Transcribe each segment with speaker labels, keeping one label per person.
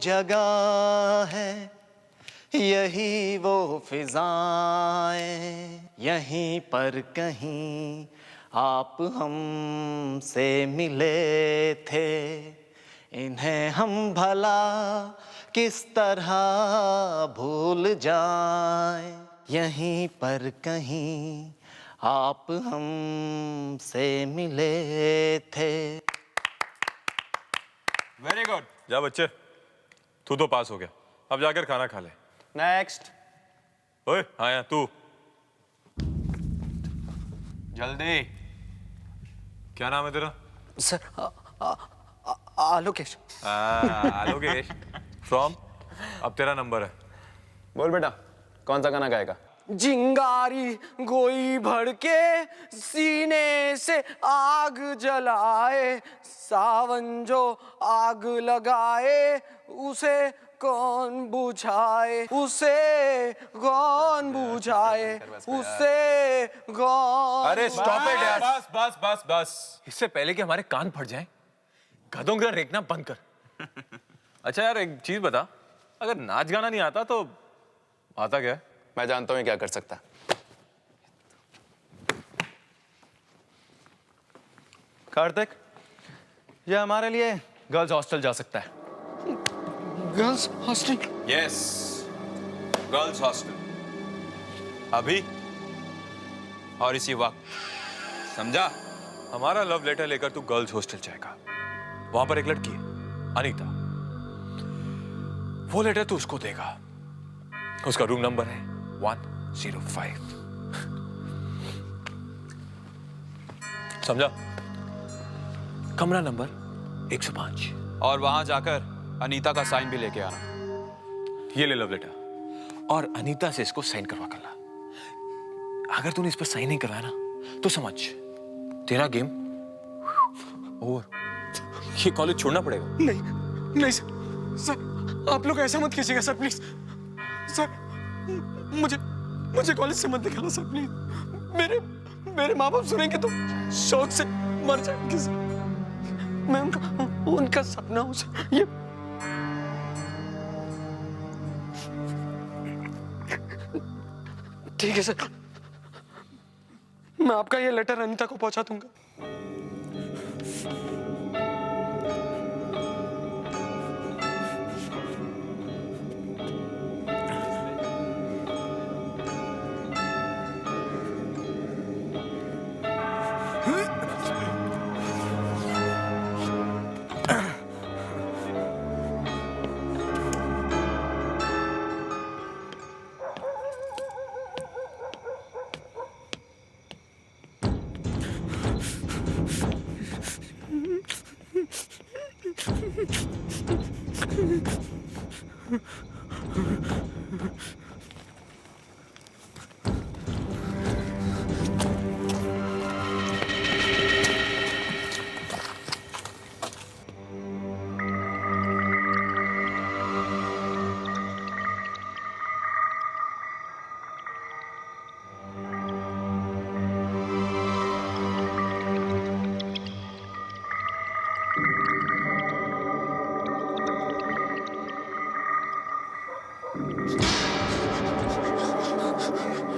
Speaker 1: जगह है, यही वो फिजाएं, यहीं पर कहीं आप हमसे मिले थे। इन्हें हम भला किस तरह भूल जाएं, यहीं पर कहीं आप हमसे मिले थे।
Speaker 2: Very good. जा बच्चे, तू तो पास हो गया, अब जाकर खाना खा ले।
Speaker 1: नेक्स्ट।
Speaker 2: ओए हाँ यार तू,
Speaker 3: जल्दी।
Speaker 2: क्या नाम है तेरा?
Speaker 1: सर आलोकेश।
Speaker 2: आलोकेश। फ्रॉम? अब तेरा नंबर है।
Speaker 3: बोल बेटा, कौन सा गाना गाएगा?
Speaker 1: चिंगारी गोई भड़के सीने से आग जलाए, सावन जो आग लगाए उसे कौन बुझाए, उसे कौन बुझाए, उसे कौन।
Speaker 3: अरे स्टॉप इट यार।
Speaker 2: बस बस बस बस, इससे पहले कि हमारे कान फट जाएं, गधों का रेखना बंद कर। अच्छा यार एक चीज बता, अगर नाच गाना नहीं आता तो आता क्या है?
Speaker 3: मैं जानता हूँ ये क्या कर सकता है। कार्तिक, ये हमारे लिए गर्ल्स हॉस्टल जा सकता है।
Speaker 1: Girls hostel?
Speaker 2: Yes, girls hostel. अभी और इसी वक्त, समझा? हमारा लव लेटर लेकर तू गर्ल्स हॉस्टल जाएगा। वहां पर एक लड़की है, अनीता। वो लेटर तू उसको देगा। उसका रूम नंबर है 105। समझा? कमरा नंबर 105।
Speaker 3: और वहां जाकर अनीता का साइन भी लेके आना।
Speaker 2: ये ले लव लेटर और अनीता से इसको साइन करवा कर ला। अगर तूने इस पर साइन नहीं करवाया ना तो समझ तेरा गेम ओवर। ये कॉलेज छोड़ना पड़ेगा।
Speaker 1: नहीं नहीं सर, आप लोग ऐसा मत कीजिएगा सर, प्लीज सर। मुझे कॉलेज से मत निकालो सर, प्लीज। मेरे माँ बाप सुनेंगे तो शौक से मर जाएंगे सर। मैं उनका सपना हूँ सर। ये ठीक है सर, मैं आपका ये लेटर अनीता को पहुंचा दूंगा।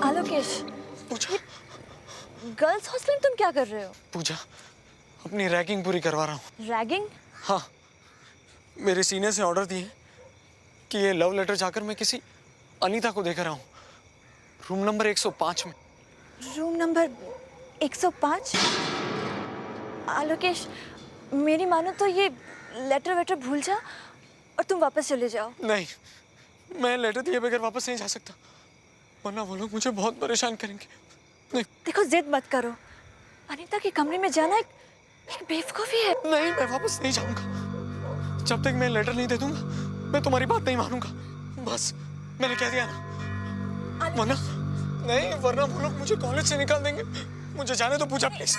Speaker 4: आलोकेश,
Speaker 1: पूजा,
Speaker 4: गर्ल्स हॉस्टल में तुम क्या कर रहे हो?
Speaker 1: पूजा, अपनी रैगिंग पूरी करवा रहा हूँ।
Speaker 4: रैगिंग?
Speaker 1: हाँ, मेरे सीनियर से ऑर्डर दिए कि ये लव लेटर जाकर मैं किसी अनीता को देकर आऊँ, रूम नंबर 105 में।
Speaker 4: Room number 105? आलोकेश, मेरी मानो तो ये लेटर वेटर भूल जा और तुम वापस चले जाओ।
Speaker 1: नहीं, मैं लेटर दिए बगैर वापस नहीं जा सकता, वरना वो लोग मुझे बहुत परेशान करेंगे। नहीं।
Speaker 4: देखो, जिद मत करो। अनीता के कमरे में जाना एक बेवकूफी है।
Speaker 1: नहीं, मैं वापस नहीं जाऊंगा। जब तक मैं लेटर नहीं दे दूंगा, मैं तुम्हारी बात नहीं मानूंगा। बस, मैंने कह दिया ना। वरना नहीं, वरना वो लोग मुझे कॉलेज से निकाल देंगे। मुझे जाने दो Pooja, please.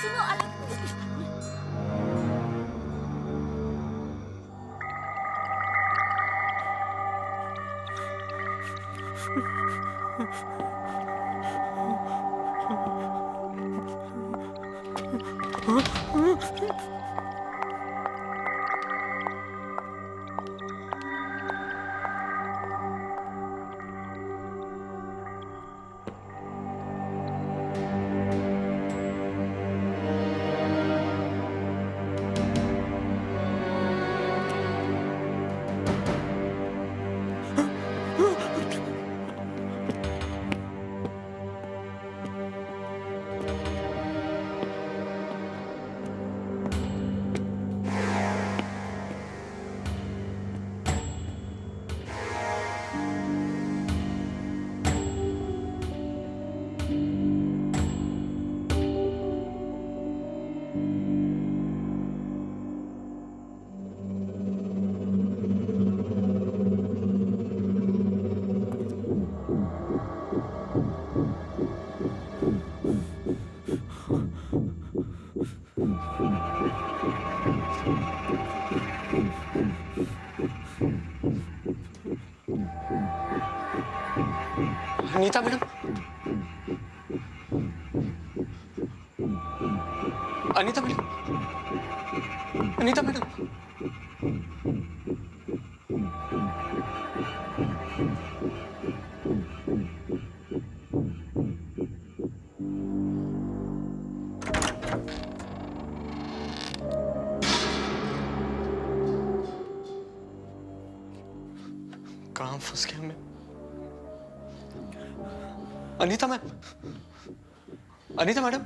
Speaker 1: Anita madam, Anita madam, Anita madam, कहाँ फंस गया मैं? अनीता मैम, अनीता मैडम,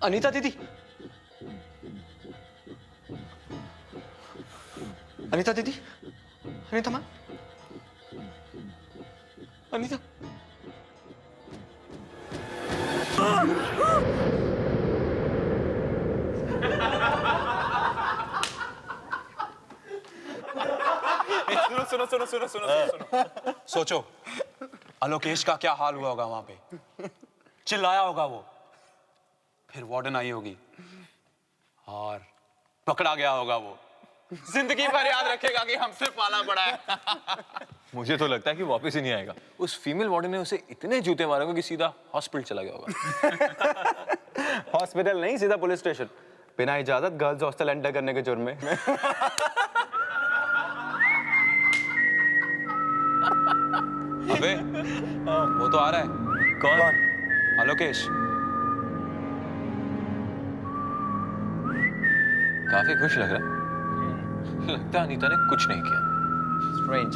Speaker 1: अनीता दीदी, अनीता दीदी, अनीता मैम, अनीता।
Speaker 2: सुनो सुनो सुनो सुनो सुनो सुनो। सोचो आलोकेश का क्या हाल हुआ होगा वहां पे। चिल्लाया होगा वो, फिर वार्डन आई होगी और पकड़ा गया होगा वो। जिंदगी भर याद रखेगा कि हमसे पाला पड़ा है।
Speaker 3: मुझे तो लगता है कि वापस ही नहीं आएगा।
Speaker 2: उस फीमेल वार्डन ने उसे इतने जूते मारे होंगे कि सीधा हॉस्पिटल चला गया होगा।
Speaker 3: हॉस्पिटल नहीं, सीधा पुलिस स्टेशन, बिना इजाजत गर्ल्स हॉस्टल एंटर करने के जुर्म में।
Speaker 2: अबे वो तो आ रहा है।
Speaker 3: कौन?
Speaker 2: आलोकेश। काफी खुश लग रहा है। लगता है अनीता ने कुछ नहीं किया।
Speaker 3: स्ट्रेंज।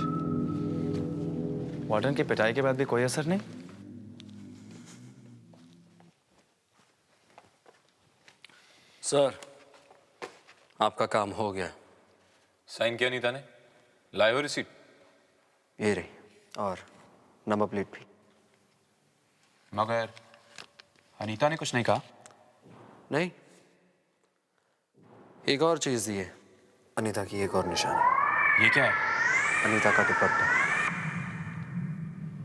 Speaker 3: वार्डन की पिटाई के बाद भी कोई असर नहीं।
Speaker 5: सर, आपका काम हो गया।
Speaker 2: साइन किया अनीता ने? लाए हो रिसीट?
Speaker 5: ये रही, और नंबर प्लेट भी।
Speaker 2: मगर अनीता ने कुछ नहीं कहा।
Speaker 5: नहीं, एक और चीज दी है, अनीता की एक और निशानी।
Speaker 2: ये क्या है?
Speaker 5: अनीता का दुपट्टा।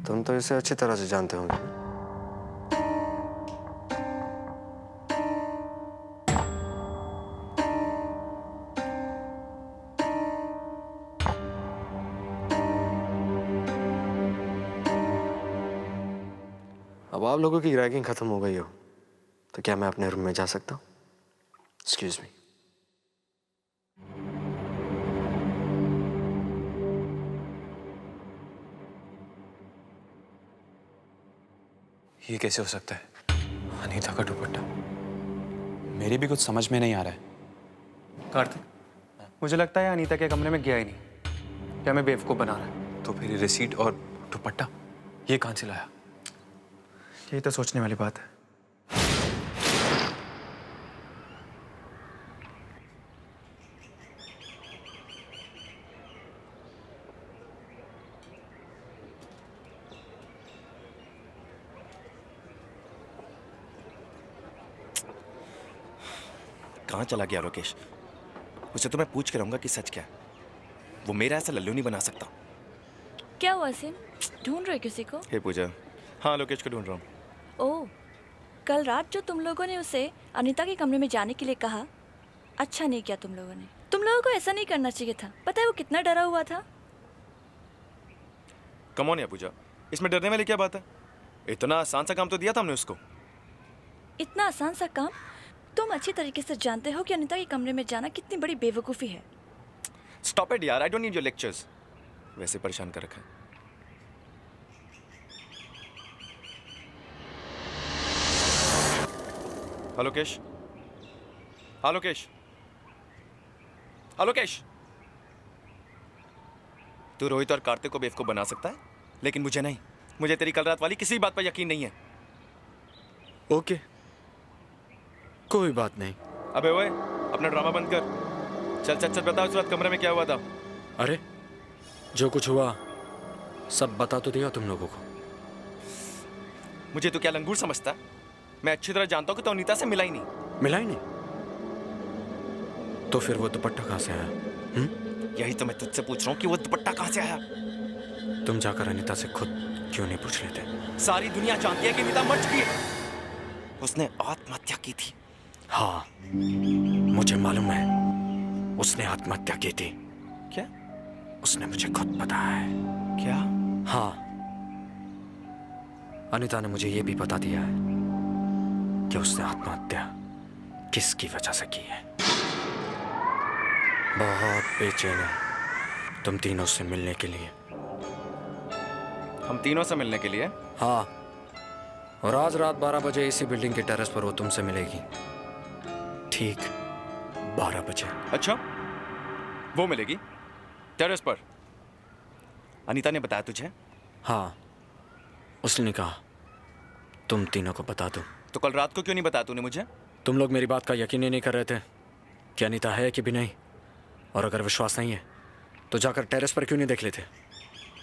Speaker 5: तुम तो इसे अच्छी तरह से जानते होंगे। अब आप लोगों की रैगिंग खत्म हो गई हो तो क्या मैं अपने रूम में जा सकता हूँ? Excuse me.
Speaker 2: ये कैसे हो सकता है? अनीता का दुपट्टा। मेरी भी कुछ समझ में नहीं आ रहा है।
Speaker 3: कार्तिक, मुझे लगता है अनीता के कमरे में गया ही नहीं। क्या मैं बेवकूफ बना रहा है?
Speaker 2: तो फिर रिसीट और दुपट्टा ये कहां से लाया?
Speaker 3: यही तो सोचने वाली बात है।
Speaker 6: कहाँ चला गया लोकेश? उसे तो मैं पूछ के रहूंगा कि सच क्या है। वो मेरा ऐसा लल्लू नहीं बना सकता।
Speaker 4: क्या हुआ सिन? ढूंढ रहे किसी को?
Speaker 6: हे पूजा, हाँ लोकेश को ढूंढ रहा हूँ।
Speaker 4: ओह, कल रात जो तुम लोगों ने उसे अनीता के कमरे में जाने के लिए कहा, अच्छा नहीं किया तुम लोगों ने। तुम लोगों को ऐसा नहीं करना चाहिए था। पता है वो कितना डरा हुआ था?
Speaker 6: कम ऑन या पूजा, इसमें डरने वाली क्या बात है? इतना आसान सा काम तो दिया था हमने उसको।
Speaker 4: इतना आसान सा काम? तुम अच्छी तरीके से जानते हो कि अनीता के कमरे में जाना कितनी बड़ी बेवकूफ़ी है।
Speaker 6: स्टॉप इट यार, I don't need your lectures. वैसे परेशान कर रखा है। आलोकेश, आलोकेश, आलोकेश। तू रोहित और कार्तिक को बेवकूफ बना सकता है, लेकिन मुझे नहीं। मुझे तेरी कल रात वाली किसी बात पर यकीन नहीं है।
Speaker 5: ओके, कोई बात नहीं।
Speaker 6: अबे ओए, अपना ड्रामा बंद कर। चल चल चल, बता उस रात कमरे में क्या हुआ था।
Speaker 5: अरे, जो कुछ हुआ सब बता तो दिया तुम लोगों को।
Speaker 6: मुझे तो क्या लंगूर समझता है? मैं अच्छी तरह जानता हूँ कि तो अनीता से मिला ही नहीं।
Speaker 5: मिला ही नहीं? तो फिर वो दुपट्टा कहाँ से आया?
Speaker 6: यही तो मैं तुझसे पूछ रहा हूँ कि वो दुपट्टा कहाँ से आया।
Speaker 5: तुम जाकर अनीता से खुद क्यों नहीं पूछ लेते?
Speaker 6: सारी दुनिया जानती है कि अनीता मर चुकी है। उसने आत्महत्या की थी।
Speaker 5: हाँ, मुझे मालूम है उसने आत्महत्या की थी।
Speaker 6: क्या?
Speaker 5: उसने मुझे खुद बताया है।
Speaker 6: क्या?
Speaker 5: हाँ, अनीता ने मुझे ये भी बता दिया है कि उसने आत्महत्या किसकी वजह से की है। बहुत बेचैन है तुम तीनों से मिलने के लिए।
Speaker 6: हम तीनों से मिलने के लिए?
Speaker 5: हाँ, और आज रात 12 बजे इसी बिल्डिंग के टेरेस पर वो तुमसे मिलेगी। ठीक 12 बजे।
Speaker 6: अच्छा, वो मिलेगी टेरेस पर? अनीता ने बताया तुझे?
Speaker 5: हाँ, उसने कहा तुम तीनों को बता दो।
Speaker 6: तो कल रात को क्यों नहीं बताया तूने मुझे?
Speaker 5: तुम लोग मेरी बात का यकीन ही नहीं कर रहे थे कि अनीता है कि भी नहीं, और अगर विश्वास नहीं है तो जाकर टेरेस पर क्यों नहीं देख लेते।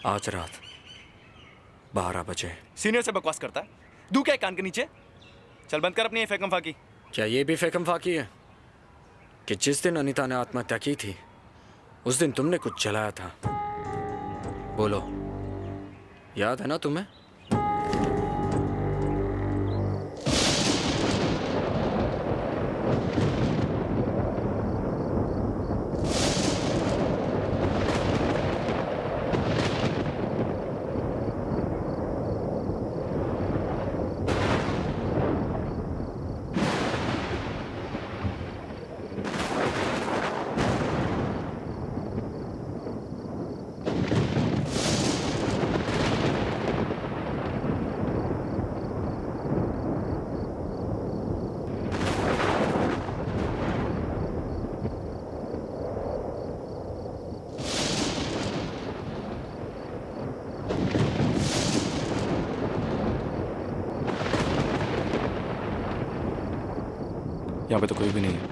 Speaker 5: आज रात 12 बजे।
Speaker 6: सीनियर से बकवास करता है? दू क्या है कान के नीचे? चल बंद कर अपनी ये फेकम फाकी।
Speaker 5: क्या ये भी फेकम फाकी है कि जिस दिन अनीता ने आत्महत्या की थी उस दिन तुमने कुछ जलाया था? बोलो, याद है ना तुम्हें?
Speaker 6: यहाँ पे तो कोई भी नहीं है।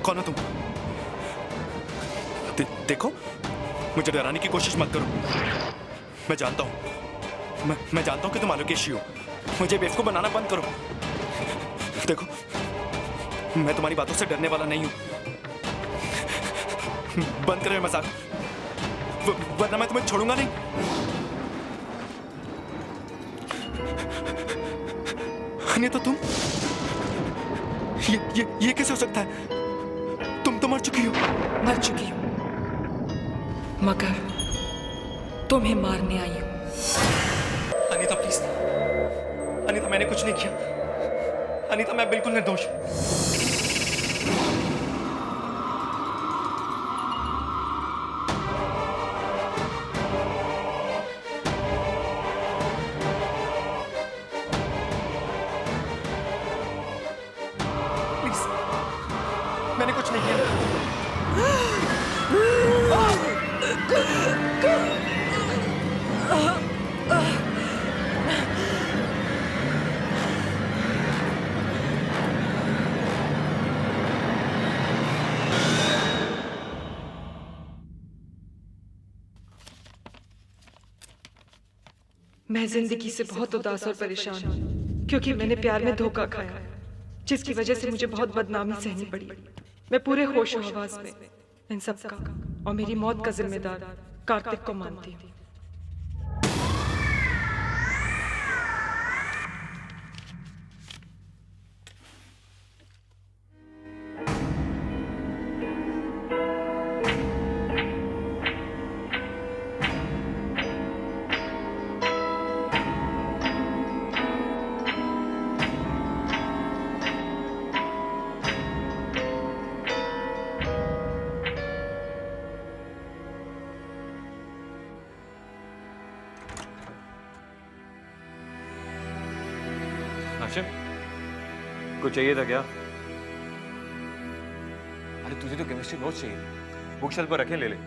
Speaker 6: कौन हो तुम? देखो, मुझे डराने की कोशिश मत करो। मैं जानता हूँ, मैं जानता हूँ कि तुम आलोकेशी हो। मुझे बेवकूफ बनाना बंद करो। देखो, मैं तुम्हारी बातों से डरने वाला नहीं हूँ। बंद करो ये मजाक, वरना मैं तुम्हें छोड़ूंगा नहीं। नहीं तो तुम, ये कैसे हो सकता है? तुम तो मर चुकी हो।
Speaker 7: मर चुकी हूँ, मगर तुम्हें मारने आई हूँ।
Speaker 1: अनीता प्लीज, अनीता मैंने कुछ नहीं किया। अनीता मैं बिल्कुल निर्दोष हूँ। प्लीज, मैंने कुछ नहीं किया।
Speaker 7: मैं जिंदगी से बहुत उदास और परेशान हूँ क्योंकि मैंने प्यार में धोखा खाया, जिसकी वजह से मुझे बहुत बदनामी सहनी पड़ी। मैं पूरे होश हवास में इन सब का और मेरी मौत का जिम्मेदार कार्तिक को मानती हूँ।
Speaker 2: आशिम, कुछ चाहिए था क्या? अरे तुझे तो केमिस्ट्री नोट्स चाहिए, बुक शेल्फ पर रखे, ले ले।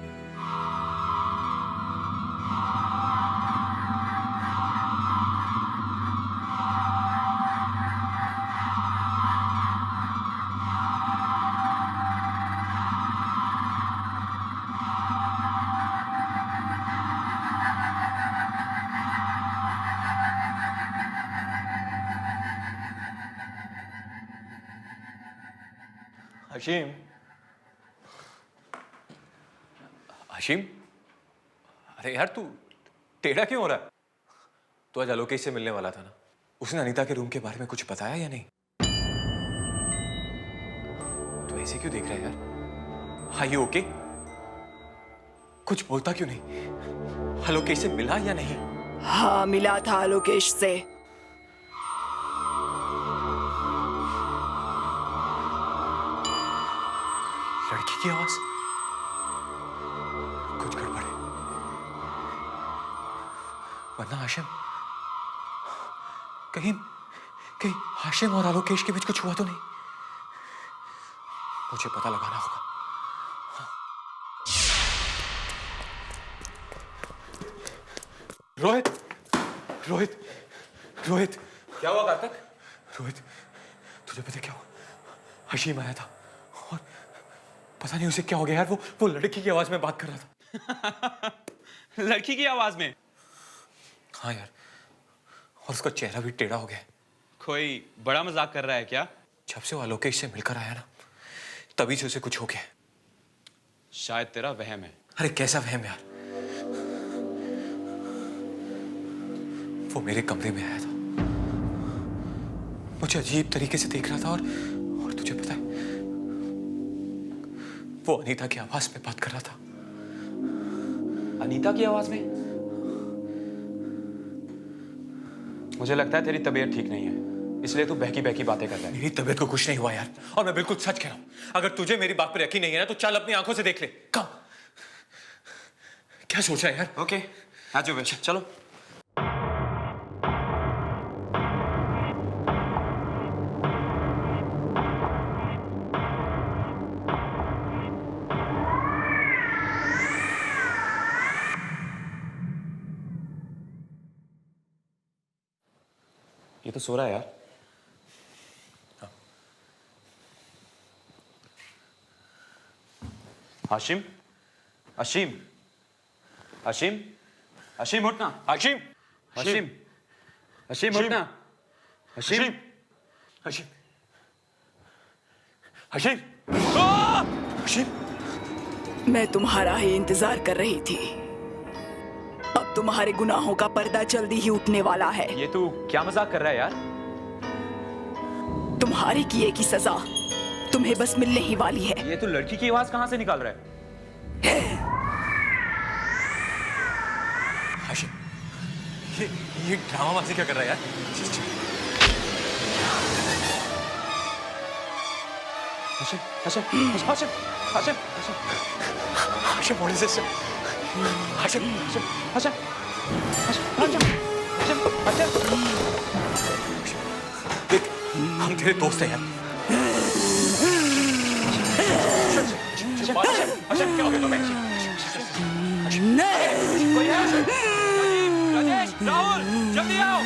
Speaker 2: हशीम, हशीम, अरे यार तू टेढ़ा क्यों हो रहा है? तू आज आलोकेश से मिलने वाला था ना? उसने अनीता के रूम के बारे में कुछ बताया या नहीं? तू ऐसे क्यों देख रहा है यार? हाँ ये ओके? कुछ बोलता क्यों नहीं? आलोकेश से मिला या नहीं?
Speaker 8: हाँ मिला था आलोकेश से।
Speaker 2: लड़की की आवाज, कुछ गड़बड़ है। वरना हाशिम, कहीं कहीं हाशिम और आलोकेश के बीच कुछ हुआ तो नहीं? मुझे पता लगाना होगा। रोहित, रोहित, रोहित, क्या हुआ कार्तिक? रोहित, तुझे पता क्या हुआ? हशीम आया था और पता नहीं उसे क्या हो गया यार, वो लड़की की आवाज में बात कर रहा था।
Speaker 9: लड़की की आवाज में?
Speaker 2: हाँ यार, और उसका चेहरा भी टेढ़ा हो गया।
Speaker 9: कोई बड़ा मजाक कर रहा है क्या?
Speaker 2: जब से वो आलोकेश से मिलकर आया ना, तभी से उसे कुछ हो गया।
Speaker 9: शायद तेरा वहम है।
Speaker 2: अरे कैसा वहम यार? वो मेरे कमरे में आया था, मुझे अजीब तरीके से देख रहा था और तुझे पता है, वो अनीता की आवाज में बात कर रहा था।
Speaker 9: अनीता की आवाज में? मुझे लगता है तेरी तबीयत ठीक नहीं है, इसलिए तू बहकी बहकी बातें कर रहा है।
Speaker 2: मेरी तबीयत को कुछ नहीं हुआ यार, और मैं बिल्कुल सच कह रहा हूं। अगर तुझे मेरी बात पर यकीन नहीं है ना, तो चल अपनी आंखों से देख ले। कम क्या सोच रहा है यार?
Speaker 9: ओके, आ जाओ बेटा, चलो। ये तो सो रहा है यार। हाशिम, हशीम, हशीम, हशीम उठना।
Speaker 2: हाशिम,
Speaker 9: हशीम, हशीम उठना। हशीम,
Speaker 2: हाशिम, हाशिम, हाशिम।
Speaker 8: मैं तुम्हारा ही इंतजार कर रही थी। अब तुम्हारे गुनाहों का पर्दा जल्दी ही उठने वाला है।
Speaker 9: ये तू क्या मजाक कर रहा है यार?
Speaker 8: तुम्हारे किए की सजा तुम्हें बस मिलने ही वाली है।
Speaker 9: ये तू लड़की की आवाज कहां से निकाल रहा है?
Speaker 2: हाशिम, ये ड्रामाबाजी क्या कर रहा है यार?
Speaker 9: Hashim, Hashim, Hashim, Hashim,
Speaker 2: Hashim, what is this? Hashim,
Speaker 9: Hashim, Hashim, Hashim,
Speaker 2: देख, हम तेरे दोस्त हैं यार। हाशिम, क्या हो गया तुम्हें?
Speaker 9: राजेश, राहुल, जल्दी आओ।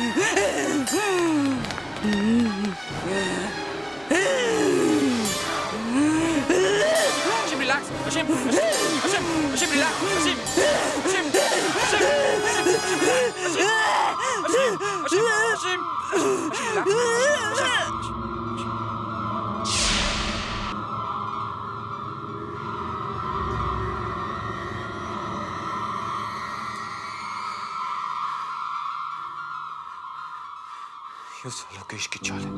Speaker 9: Hashim, relax. Hashim, Hashim, Hashim, relax. Hashim, Hashim, Hashim, Hashim, Hashim, Hashim, relax.
Speaker 2: ये उस आलोकेश की चाल है,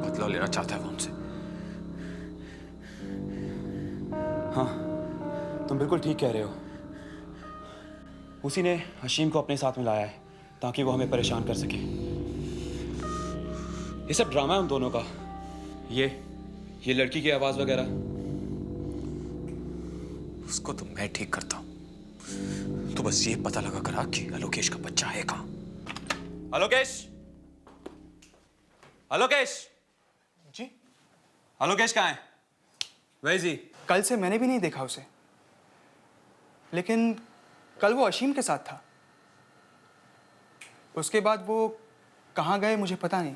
Speaker 2: बदला लेना चाहता है वो हमसे।
Speaker 9: हाँ, तुम बिल्कुल ठीक कह रहे हो। उसी ने हशीम को अपने साथ में लाया है ताकि वो हमें परेशान कर सके। ये सब ड्रामा है उन दोनों का। ये लड़की की आवाज वगैरह।
Speaker 2: उसको तो मैं ठीक करता हूं। तो बस ये पता लगा करा कि आलोकेश का बच्चा है कहां।
Speaker 9: आलोकेश, आलोकेश
Speaker 1: जी?
Speaker 9: आलोकेश कहाँ है? Where is he?
Speaker 1: कल से मैंने भी नहीं देखा उसे, लेकिन कल वो अशीम के साथ था। उसके बाद वो कहाँ गए मुझे पता नहीं,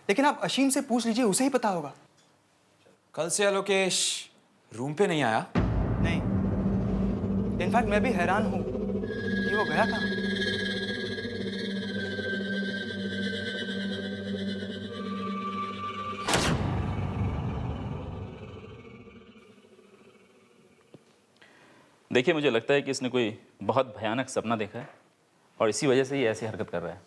Speaker 1: लेकिन आप अशीम से पूछ लीजिए, उसे ही पता होगा।
Speaker 9: कल से आलोकेश रूम पे नहीं आया?
Speaker 1: नहीं, इनफैक्ट मैं भी हैरान हूँ कि वो गया कहाँ।
Speaker 10: देखिए, मुझे लगता है कि इसने कोई बहुत भयानक सपना देखा है और इसी वजह से ये ऐसी हरकत कर रहा है।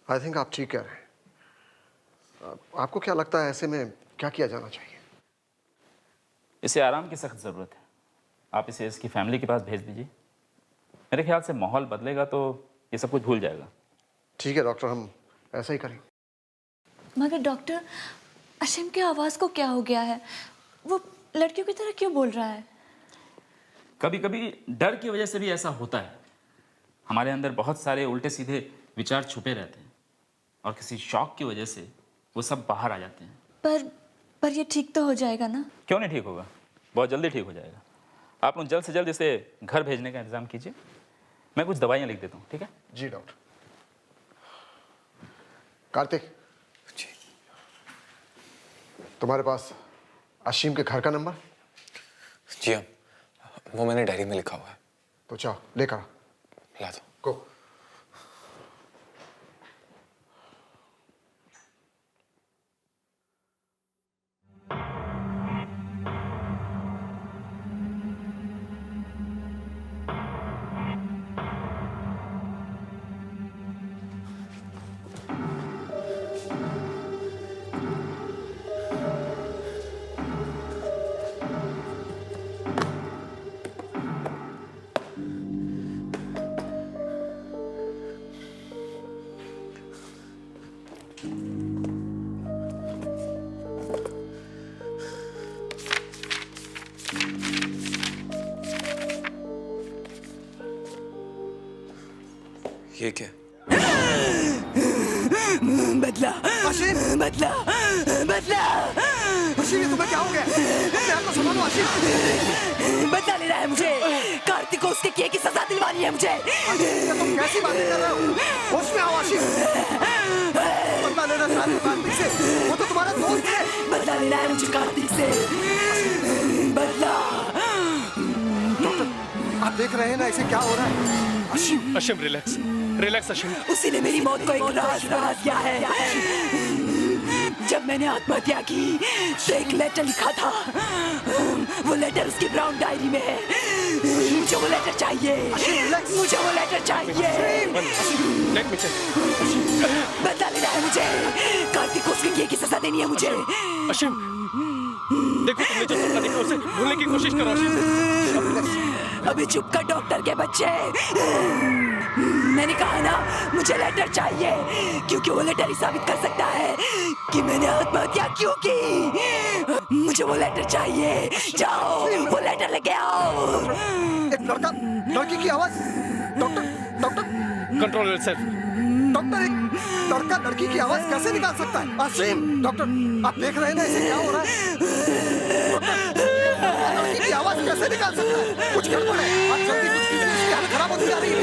Speaker 11: आई थिंक आप ठीक कह रहे हैं। आपको क्या लगता है ऐसे में क्या किया जाना चाहिए?
Speaker 10: इसे आराम की सख्त ज़रूरत है। आप इसे इसकी फैमिली के पास भेज दीजिए। मेरे ख्याल से माहौल बदलेगा तो ये सब कुछ भूल जाएगा।
Speaker 11: ठीक है डॉक्टर, हम ऐसा ही करेंगे।
Speaker 4: मगर डॉक्टर, अशीम की आवाज़ को क्या हो गया है? वो लड़कियों की तरह क्यों बोल रहा है?
Speaker 10: कभी कभी डर की वजह से भी ऐसा होता है। हमारे अंदर बहुत सारे उल्टे सीधे विचार छुपे रहते हैं और किसी शौक की वजह से वो सब बाहर आ जाते हैं।
Speaker 4: पर ये ठीक तो हो जाएगा ना?
Speaker 10: क्यों नहीं ठीक होगा? बहुत जल्दी ठीक हो जाएगा। आप लोग जल्द से जल्द इसे घर भेजने का इंतजाम कीजिए। मैं कुछ दवाइयाँ लिख देता हूँ, ठीक है?
Speaker 11: जी डॉक्टर। कार्तिक
Speaker 1: जी,
Speaker 11: तुम्हारे पास अशीम के घर का नंबर?
Speaker 1: जी हाँ, वो मैंने डायरी में लिखा हुआ है।
Speaker 11: तो चाहो लेकर आ।
Speaker 1: ला दो।
Speaker 11: गो।
Speaker 1: ये क्या?
Speaker 8: बदला, बदला, बदला।
Speaker 11: अशीम, ये तुम्हें क्या हो गया? अपने आप को संभालो अशीम।
Speaker 8: बदला ले रहा है मुझे। कार्तिक को उसके किए की सजा दिलवानी है मुझे।
Speaker 11: ये तुम कैसी बातें कर रहे हो? होश में आओ अशीम। बदला लेना चाहते हो कार्तिक से? वो तो तुम्हारा दोस्त है।
Speaker 8: बदला लेना है मुझे कार्तिक से। बदला।
Speaker 11: डॉक्टर, आप देख रहे हैं ना इसे क्या हो रहा है?
Speaker 6: Ashim, Ashim relax, relax Ashim.
Speaker 8: उसी ने मेरी मौत को एक राज बना दिया है। जब मैंने आत्महत्या की तो एक लेटर लिखा था। वो लेटर उसकी ब्राउन डायरी में है। मुझे वो लेटर चाहिए। मुझे वो लेटर चाहिए। बदला लेना है मुझे। कार्तिक को उसके किए की सजा देनी है मुझे।
Speaker 6: अशीम, देखो तुमने जो सपना देखा उसे भूलने की कोशिश करो अशीम।
Speaker 8: अभी चुप कर डॉक्टर के बच्चे। मैंने कहा ना मुझे लेटर चाहिए, क्योंकि वो लेटर ही साबित कर सकता है कि मैंने आत्महत्या क्यों की। मुझे वो लेटर चाहिए। जाओ वो लेटर लेके आओ।
Speaker 11: एक लड़की की आवाज। Doctor,
Speaker 6: control yourself.
Speaker 11: डॉक्टर, एक लड़की की आवाज कैसे निकाल सकता है? अशीम, डॉक्टर, आप देख रहे हैं ना इसे क्या हो रहा है? लड़की की आवाज कैसे निकाल सकता है? कुछ गड़बड़ है। आप जल्दी कुछ कीजिए, इसकी हालत खराब होती जा रही है।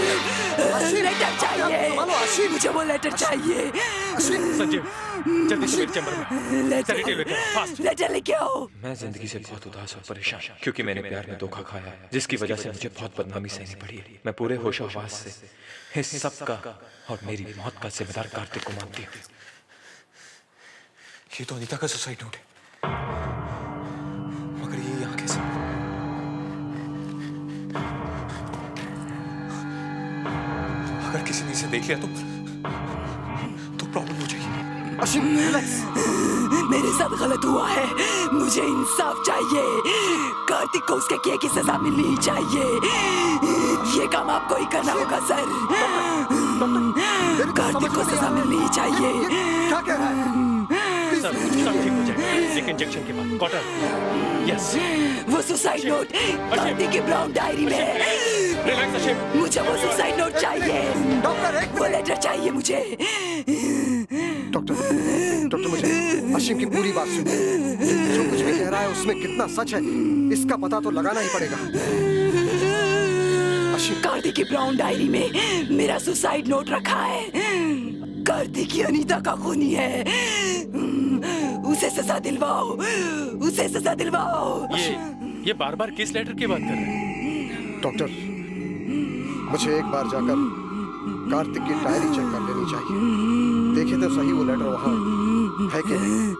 Speaker 11: अशीम,
Speaker 8: लेटर चाहिए।
Speaker 11: संभालो अशीम।
Speaker 8: मुझे वो लेटर चाहिए।
Speaker 11: अशीम,
Speaker 6: संजीव, जल्दी से मेरे चैम्बर में सैनिटरी लेकर आओ, फास्ट।
Speaker 8: लेटर लेके आओ।
Speaker 12: मैं जिंदगी से बहुत उदास और परेशान, क्योंकि मैंने प्यार में धोखा खाया, जिसकी वजह से मुझे बहुत बदनामी सहनी पड़ी है। मैं पूरे होशो-हवास से इस सब का और मेरी मौत का जिम्मेदार कार्तिक को मानती हूँ।
Speaker 1: ये तो अनीता का सुसाइड नोट है, मगर ये यहाँ कैसे? अगर किसी ने इसे देख लिया तो प्रॉब्लम हो जाएगी।
Speaker 11: अशीम, रिलैक्स।
Speaker 8: मेरे साथ गलत हुआ है। मुझे इंसाफ चाहिए। कार्तिक को उसके किए की सजा मिलनी चाहिए। ये काम आपको ही करना होगा सर। कार्तिक को सजा मिलनी चाहिए।
Speaker 11: क्या कह रहा है?
Speaker 6: सब ठीक हो जाएगा, एक इंजेक्शन के बाद। Cotton, yes.
Speaker 8: वो सुसाइड नोट कार्तिक की ब्राउन डायरी में है।
Speaker 6: रिलैक्स अशीम।
Speaker 8: मुझे वो सुसाइड नोट चाहिए।
Speaker 11: डॉक्टर,
Speaker 8: वो लेटर चाहिए मुझे।
Speaker 11: डॉक्टर, मुझे अशीम की पूरी बात सुनिए। जो कुछ भी कह रहा है उसमें कितना सच है इसका पता तो लगाना ही पड़ेगा। अशीम,
Speaker 8: कार्तिक की ब्राउन डायरी में मेरा सुसाइड नोट रखा है। कार्तिक की अनीता का खूनी है। उसे सजा दिलवाओ, उसे सजा दिलवाओ।
Speaker 6: ये बार-बार किस लेटर की बात कर रहे हैं?
Speaker 11: डॉक्टर, मुझे एक बार जाकर कार्तिक की डायरी चेक कर लेनी चाहिए। देखे तो सही वो लेटर वहां है कि नहीं।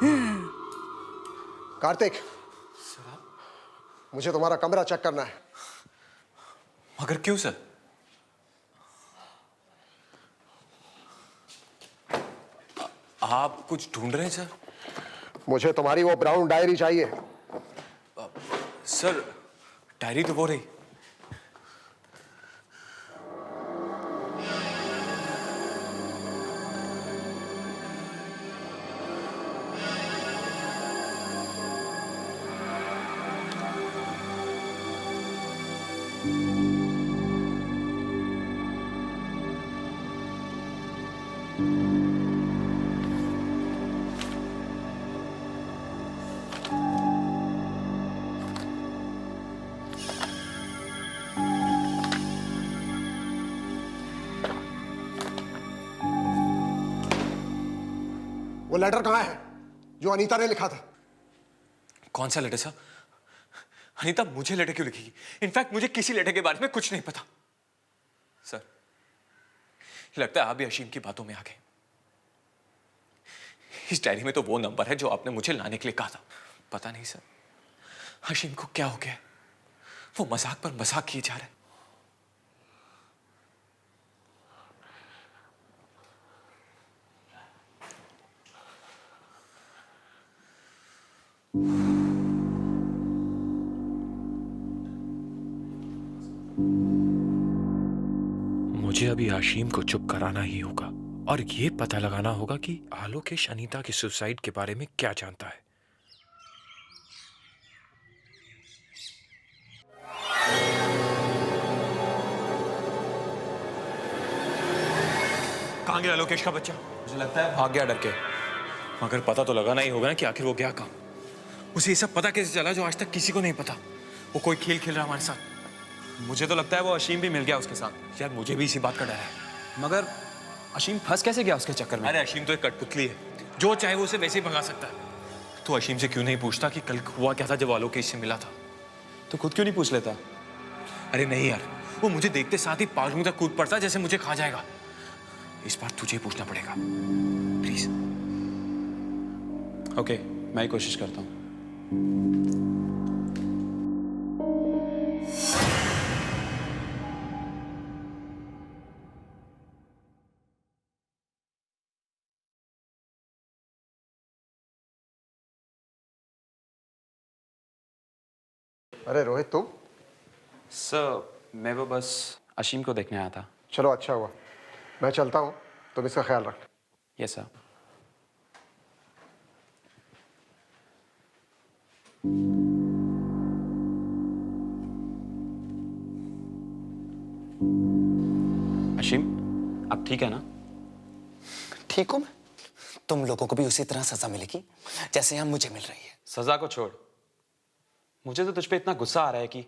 Speaker 11: कार्तिक, मुझे तुम्हारा कमरा चेक करना है।
Speaker 2: मगर क्यों सर? आप कुछ ढूंढ रहे हैं सर?
Speaker 11: मुझे तुम्हारी वो ब्राउन डायरी चाहिए।
Speaker 2: सर डायरी तो वो रही।
Speaker 11: वो लेटर कहाँ है जो अनीता ने लिखा था?
Speaker 2: कौन सा लेटर सर? अनीता मुझे लेटर क्यों लिखेगी? इनफैक्ट मुझे किसी लेटर के बारे में कुछ नहीं पता। सर लगता है आप भी अशीम की बातों में आ गए। इस डायरी में तो वो नंबर है जो आपने मुझे लाने के लिए कहा था। पता नहीं सर अशीम को क्या हो गया, वो मजाक पर मजाक किए जा रहे हैं।
Speaker 12: मुझे अभी आशीम को चुप कराना ही होगा और ये पता लगाना होगा कि आलोकेश अनीता के सुसाइड के बारे में क्या जानता है।
Speaker 2: कहां गया आलोकेश का बच्चा? मुझे लगता है भाग गया डर के। मगर पता तो लगाना ही होगा ना कि आखिर वो गया कहां। उसे ये सब पता कैसे चला जो आज तक किसी को नहीं पता? वो कोई खेल खेल रहा हमारे साथ। मुझे तो लगता है वो अशीम भी मिल गया उसके साथ। यार मुझे भी इसी बात का डर है।
Speaker 9: मगर अशीम फंस कैसे गया उसके चक्कर में?
Speaker 2: अरे अशीम तो एक कठपुतली है, जो चाहे वो उसे वैसे ही भगा सकता है। तो अशीम से क्यों नहीं पूछता कि कल हुआ क्या था जब आलोकेश से मिला था?
Speaker 9: तो खुद क्यों नहीं पूछ लेता?
Speaker 2: अरे नहीं यार, वो मुझे देखते साथ ही पालूं तक कूद पड़ता जैसे मुझे खा जाएगा। इस बार तुझे पूछना पड़ेगा प्लीज।
Speaker 9: ओके, मैं ही कोशिश करता हूँ।
Speaker 11: अरे रोहित तुम?
Speaker 9: सर मैं वो बस अशीम को देखने आया था।
Speaker 11: चलो अच्छा हुआ, मैं चलता हूँ, तुम इसका ख्याल रख।
Speaker 9: Yes sir. अशीम अब ठीक है ना?
Speaker 8: ठीक हूं मैं। तुम लोगों को भी उसी तरह सजा मिलेगी जैसे यहाँ मुझे मिल रही है।
Speaker 9: सजा को छोड़, मुझे तो तुझ पे इतना गुस्सा आ रहा है कि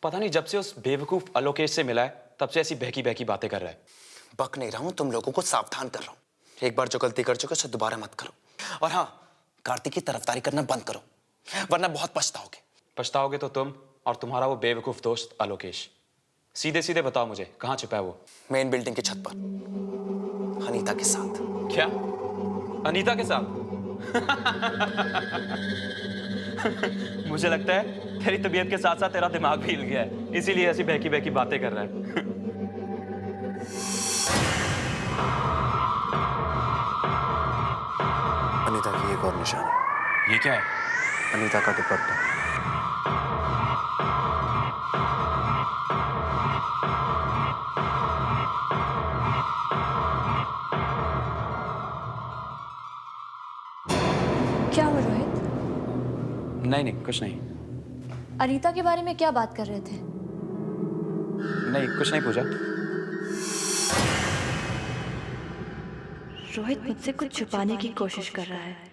Speaker 9: पता नहीं जब से उस बेवकूफ आलोकेश से मिला है तब से ऐसी बहकी बहकी बातें कर रहा है।
Speaker 8: बक नहीं रहा हूं, तुम लोगों को सावधान कर रहा हूं। एक बार जो गलती कर चुके उसे दोबारा मत करो। और हाँ, कार्तिक की तरफदारी करना बंद करो, वरना बहुत पछताओगे।
Speaker 9: पछताओगे तो तुम और तुम्हारा वो बेवकूफ दोस्त आलोकेश। सीधे सीधे बताओ मुझे, कहाँ छिपा है वो?
Speaker 8: मेन बिल्डिंग की छत पर अनीता के साथ।
Speaker 9: क्या? अनीता के साथ? मुझे लगता है तेरी तबीयत के साथ साथ तेरा दिमाग भी हिल गया है, इसीलिए ऐसी बहकी बहकी बातें कर रहा है।
Speaker 8: अनीता की एक और निशानी।
Speaker 9: ये क्या है?
Speaker 8: अनीता का दुपट्टा।
Speaker 4: क्या हुआ रोहित?
Speaker 9: नहीं नहीं कुछ नहीं।
Speaker 4: अनीता के बारे में क्या बात कर रहे थे?
Speaker 9: नहीं कुछ नहीं पूजा।
Speaker 4: रोहित मुझसे कुछ छुपाने की कोशिश कर रहा है।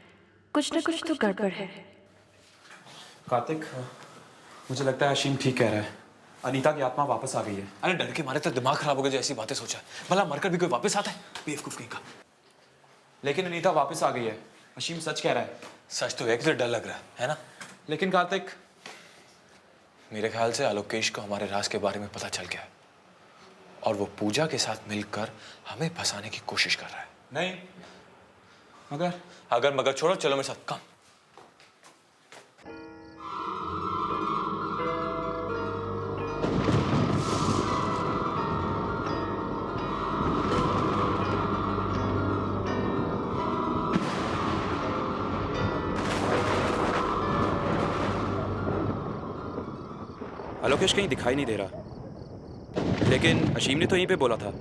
Speaker 4: कुछ न कुछ तो गड़बड़ है।
Speaker 9: कार्तिक, मुझे लगता है अशीम ठीक कह रहा है। अनीता की आत्मा वापस आ गई है।
Speaker 2: अरे डर के मारे तो दिमाग खराब हो गया जो ऐसी बातें सोचा है। भला मरकर भी कोई वापस आता है? बेवकूफ कहीं का।
Speaker 9: लेकिन अनीता वापस आ गई है। अशीम सच कह रहा है।
Speaker 2: सच तो है कि डर लग रहा है ना?
Speaker 9: लेकिन कार्तिक,
Speaker 2: मेरे ख्याल से आलोकेश को हमारे राज के बारे में पता चल गया है और वो पूजा के साथ मिलकर हमें फंसाने की कोशिश कर रहा है।
Speaker 9: नहीं
Speaker 2: अगर मगर छोड़ो, चलो मेरे साथ। कम
Speaker 9: आलोकेश कहीं दिखाई नहीं दे रहा, लेकिन अशीम ने तो यहीं पे बोला था।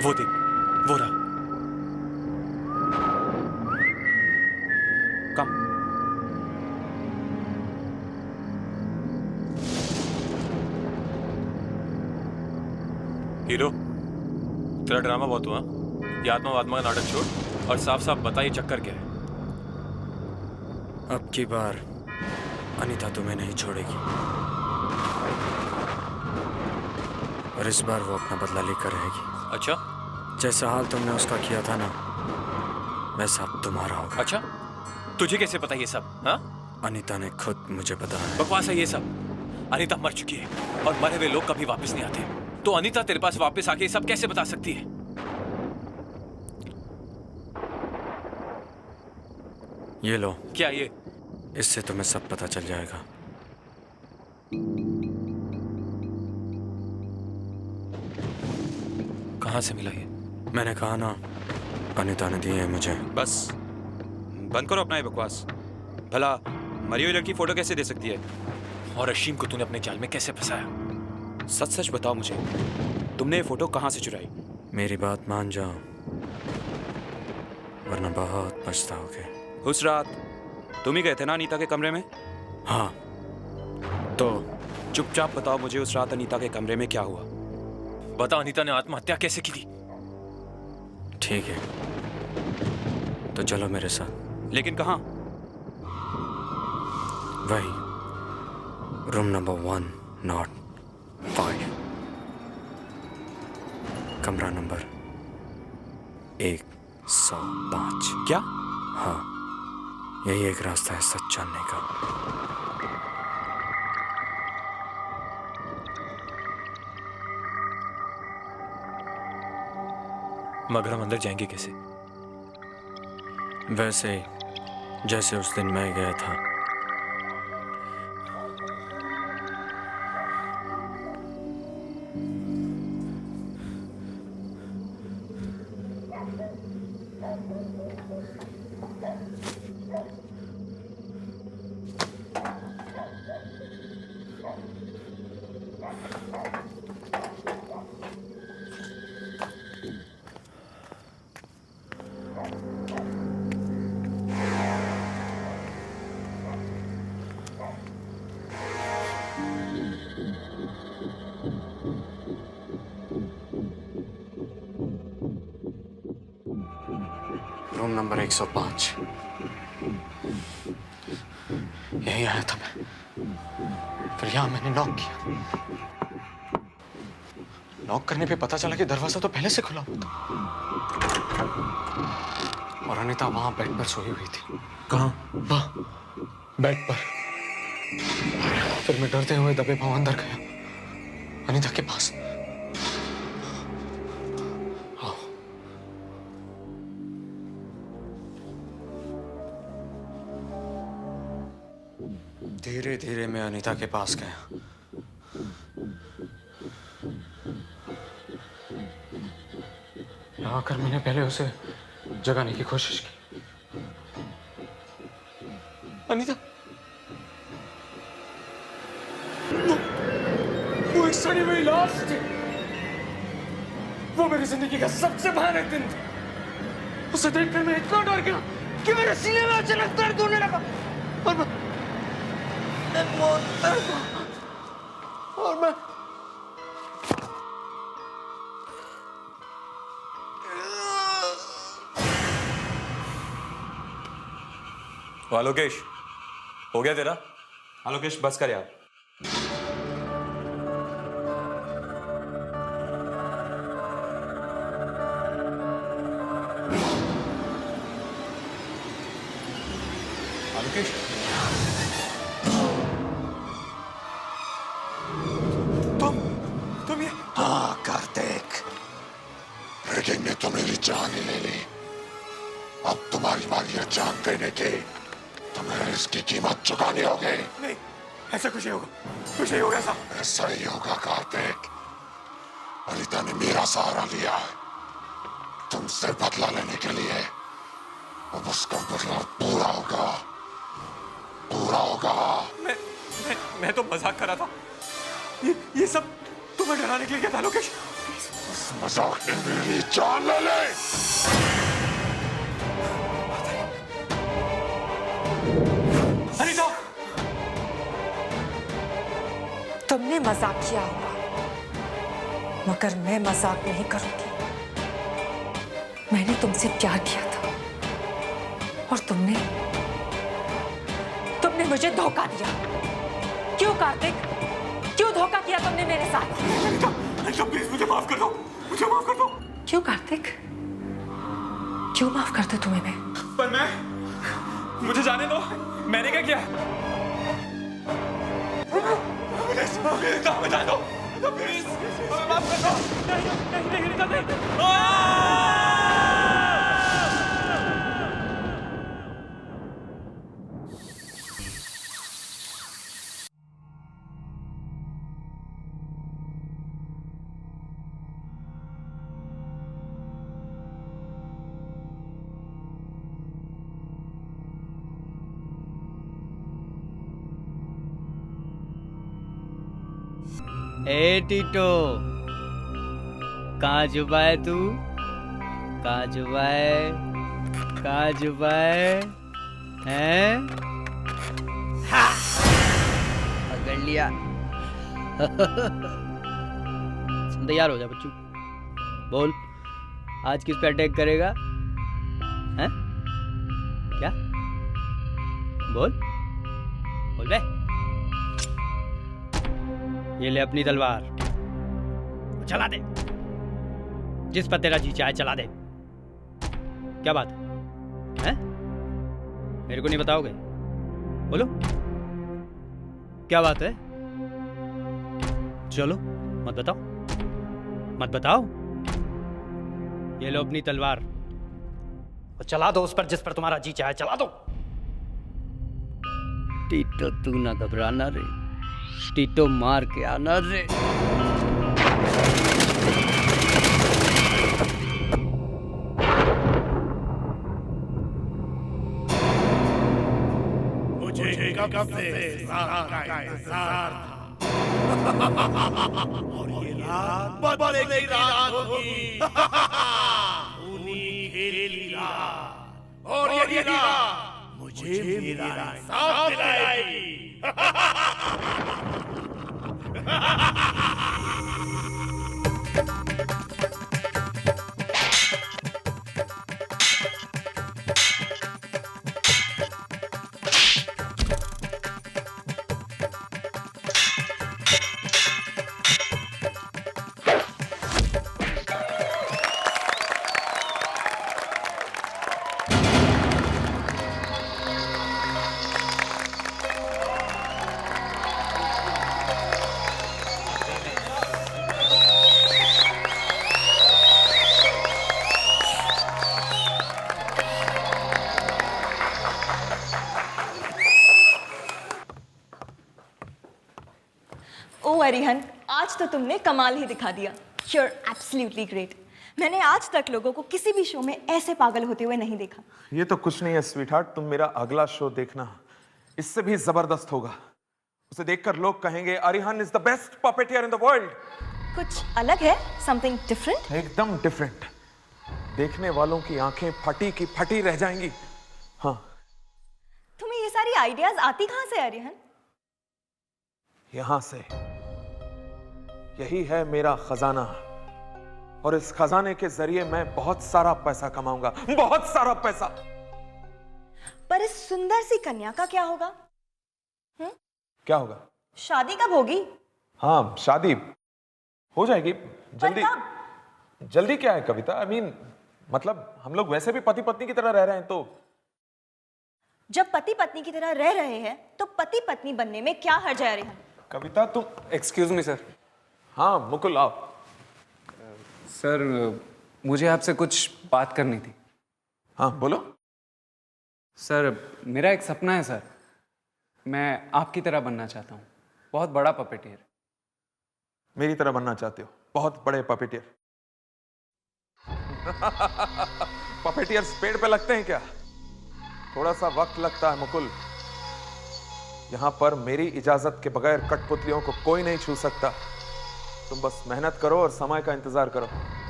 Speaker 12: वो देख, वो रहा।
Speaker 9: कम।
Speaker 12: हीरो, तेरा ड्रामा बहुत हुआ। ये आत्मा का नाटक छोड़ और साफ साफ बता ये चक्कर क्या है।
Speaker 5: अब की बार अनीता तुम्हें नहीं छोड़ेगी, और इस बार वो अपना बदला लेकर रहेगी।
Speaker 12: अच्छा,
Speaker 5: जैसा हाल तुमने उसका किया था ना, वैसा अब तुम्हारा होगा।
Speaker 12: अच्छा, तुझे कैसे पता ये सब? हाँ,
Speaker 5: अनीता ने खुद मुझे बताया।
Speaker 12: बकवास है ये सब। अनीता मर चुकी है और मरे हुए लोग कभी वापस नहीं आते। तो अनीता तेरे पास वापस आके ये सब कैसे बता सकती है?
Speaker 5: ये लो।
Speaker 12: क्या ये?
Speaker 5: इससे तुम्हें सब पता चल जाएगा।
Speaker 12: कहाँ से मिला ये?
Speaker 5: मैंने कहा ना, अनीता ने दी है मुझे।
Speaker 9: बस बंद करो अपना ये बकवास। भला मरी हुई लड़की फोटो कैसे दे सकती है?
Speaker 12: और अशीम को तूने अपने जाल में कैसे फंसाया?
Speaker 9: सच सच बताओ मुझे, तुमने ये फोटो कहाँ से चुराई?
Speaker 5: मेरी बात मान जाओ, वरना बहुत पछताओगे।
Speaker 9: उस रात तुम ही गए थे ना अनीता के कमरे में?
Speaker 5: हाँ। तो
Speaker 9: चुपचाप बताओ मुझे, उस रात अनीता के कमरे में क्या हुआ?
Speaker 12: बता, अनीता ने आत्महत्या कैसे की थी?
Speaker 5: ठीक है, तो चलो मेरे साथ।
Speaker 9: लेकिन कहाँ?
Speaker 5: वही, रूम नंबर 105, कमरा नंबर 105।
Speaker 9: क्या?
Speaker 5: हाँ, यही एक रास्ता है सच जानने का।
Speaker 12: मगर हम अंदर जाएंगे कैसे?
Speaker 5: वैसे ही जैसे उस दिन मैं गया था। Room number 105। यही आया था मैं, फिर यहाँ मैंने नॉक किया। नॉक करने पे पता चला कि दरवाजा तो पहले से खुला हुआ था, और अनीता वहां बेड पर सोई हुई थी।
Speaker 1: कहाँ?
Speaker 5: वहां बेड पर। फिर मैं डरते हुए दबे पांव अंदर गया अनीता के पास। धीरे धीरे मैं अनीता के पास गया। यहाँ आकर मैंने पहले उसे जगाने की कोशिश की।
Speaker 1: अनीता, वो एक सड़ी हुई लाश थी। वो मेरी जिंदगी का सबसे भयानक दिन था। उसे देखकर मैं इतना डर गया कि मेरे सीने में अचानक दर्द होने लगा, और मैं
Speaker 12: आलोकेश, हो गया तेरा?
Speaker 9: आलोकेश बस कर यार।
Speaker 12: आलोकेश, तुम ये?
Speaker 11: हाँ कार्तिक, रेडिंग ने तो मेरी जान ही ले ली। अब तुम्हारी बारी है जान देने की। तुम्हें इसकी कीमत चुकानी होगी।
Speaker 1: नहीं, ऐसा कुछ नहीं होगा, कुछ नहीं होगा।
Speaker 11: ऐसा ही होगा कार्तिक। अनीता ने मेरा सहारा लिया है तुमसे बदला लेने के लिए। अब उसका बदला पूरा होगा, पूरा होगा।
Speaker 1: मैं तो मजाक कर रहा था। ये सब तुम्हें डराने के लिए क्या था लोकेश?
Speaker 13: मजाक में मेरी जान ले ले।
Speaker 1: अनीता,
Speaker 7: तुमने मजाक किया होगा, मगर मैं मजाक नहीं करूंगी। मैंने तुमसे प्यार किया था और तुमने मुझे धोखा दिया। क्यों कार्तिक, क्यों धोखा किया तुमने मेरे साथ?
Speaker 1: अनीता प्लीज मुझे माफ कर दो, मुझे माफ कर दो।
Speaker 7: क्यों कार्तिक, क्यों माफ कर दूं तुम्हें मैं?
Speaker 1: पर मुझे जाने दो, मैंने क्या किया? बता दो प्लीज, माफ कर दो।
Speaker 14: ए टीटो, कहाँ जुबा है तू? कहाँ जुबा है? कहाँ जुबा है? पकड़ लिया। तैयार हो जा बच्चू, बोल आज किस पे अटैक करेगा? हैं? क्या? बोल बोल बे। ये ले अपनी तलवार, चला दे, जिस पर तेरा जी चाहे चला दे। क्या बात है? मेरे को नहीं बताओगे? बोलो क्या बात है? चलो मत बताओ, मत बताओ। ये लो अपनी तलवार और चला दो उस पर जिस पर तुम्हारा जी चाहे चला दो। टीटो तू ना घबराना रे, टीटो मार के आना रे।
Speaker 13: मुझे कब से रात का इंतजार था और ये रात बदलेगी रात होगी। खूनी खेली रात और ये रात मुझे मेरा इंसाफ दिलाएगी।
Speaker 4: अरिहन, आज तो तुमने कमाल ही दिखा दिया। You're absolutely great. मैंने आज तक लोगों को किसी भी शो में ऐसे पागल होते हुए नहीं देखा।
Speaker 15: ये तो कुछ नहीं है स्वीटहार्ट, तुम मेरा अगला शो देखना, इससे भी जबरदस्त होगा। उसे देखकर लोग कहेंगे Arihan is the best puppeteer in the world.
Speaker 4: कुछ अलग है, समथिंग डिफरेंट।
Speaker 15: एकदम डिफरेंट। देखने वालों की आंखें फटी की फटी रह जाएंगी। हाँ,
Speaker 4: तुम्हें ये सारी आइडियाज आती कहां से अरिहन?
Speaker 15: यहां से। यही है मेरा खजाना और इस खजाने के जरिए मैं बहुत सारा पैसा कमाऊंगा, बहुत सारा पैसा।
Speaker 4: पर इस सुंदर सी कन्या का क्या होगा?
Speaker 15: क्या होगा?
Speaker 4: शादी कब होगी?
Speaker 15: हाँ, शादी हो जाएगी जल्दी। जल्दी क्या है कविता? आई मीन मतलब हम लोग वैसे भी पति पत्नी की तरह रह रहे हैं, तो
Speaker 4: जब पति पत्नी की तरह रह रहे हैं तो पति पत्नी बनने में क्या हर्ज है अरिहन?
Speaker 15: कविता तुम।
Speaker 16: Excuse me sir.
Speaker 15: हाँ मुकुल आओ।
Speaker 16: सर मुझे आपसे कुछ बात करनी थी।
Speaker 15: हाँ बोलो।
Speaker 16: सर मेरा एक सपना है सर, मैं आपकी तरह बनना चाहता हूँ, बहुत बड़ा पपेटियर।
Speaker 15: मेरी तरह बनना चाहते हो? बहुत बड़े पपेटियर। पपेटियर्स पेड़ पे लगते हैं क्या? थोड़ा सा वक्त लगता है मुकुल। यहाँ पर मेरी इजाजत के बगैर कठपुतलियों को कोई नहीं छू सकता। तुम बस मेहनत करो और समय का इंतजार करो।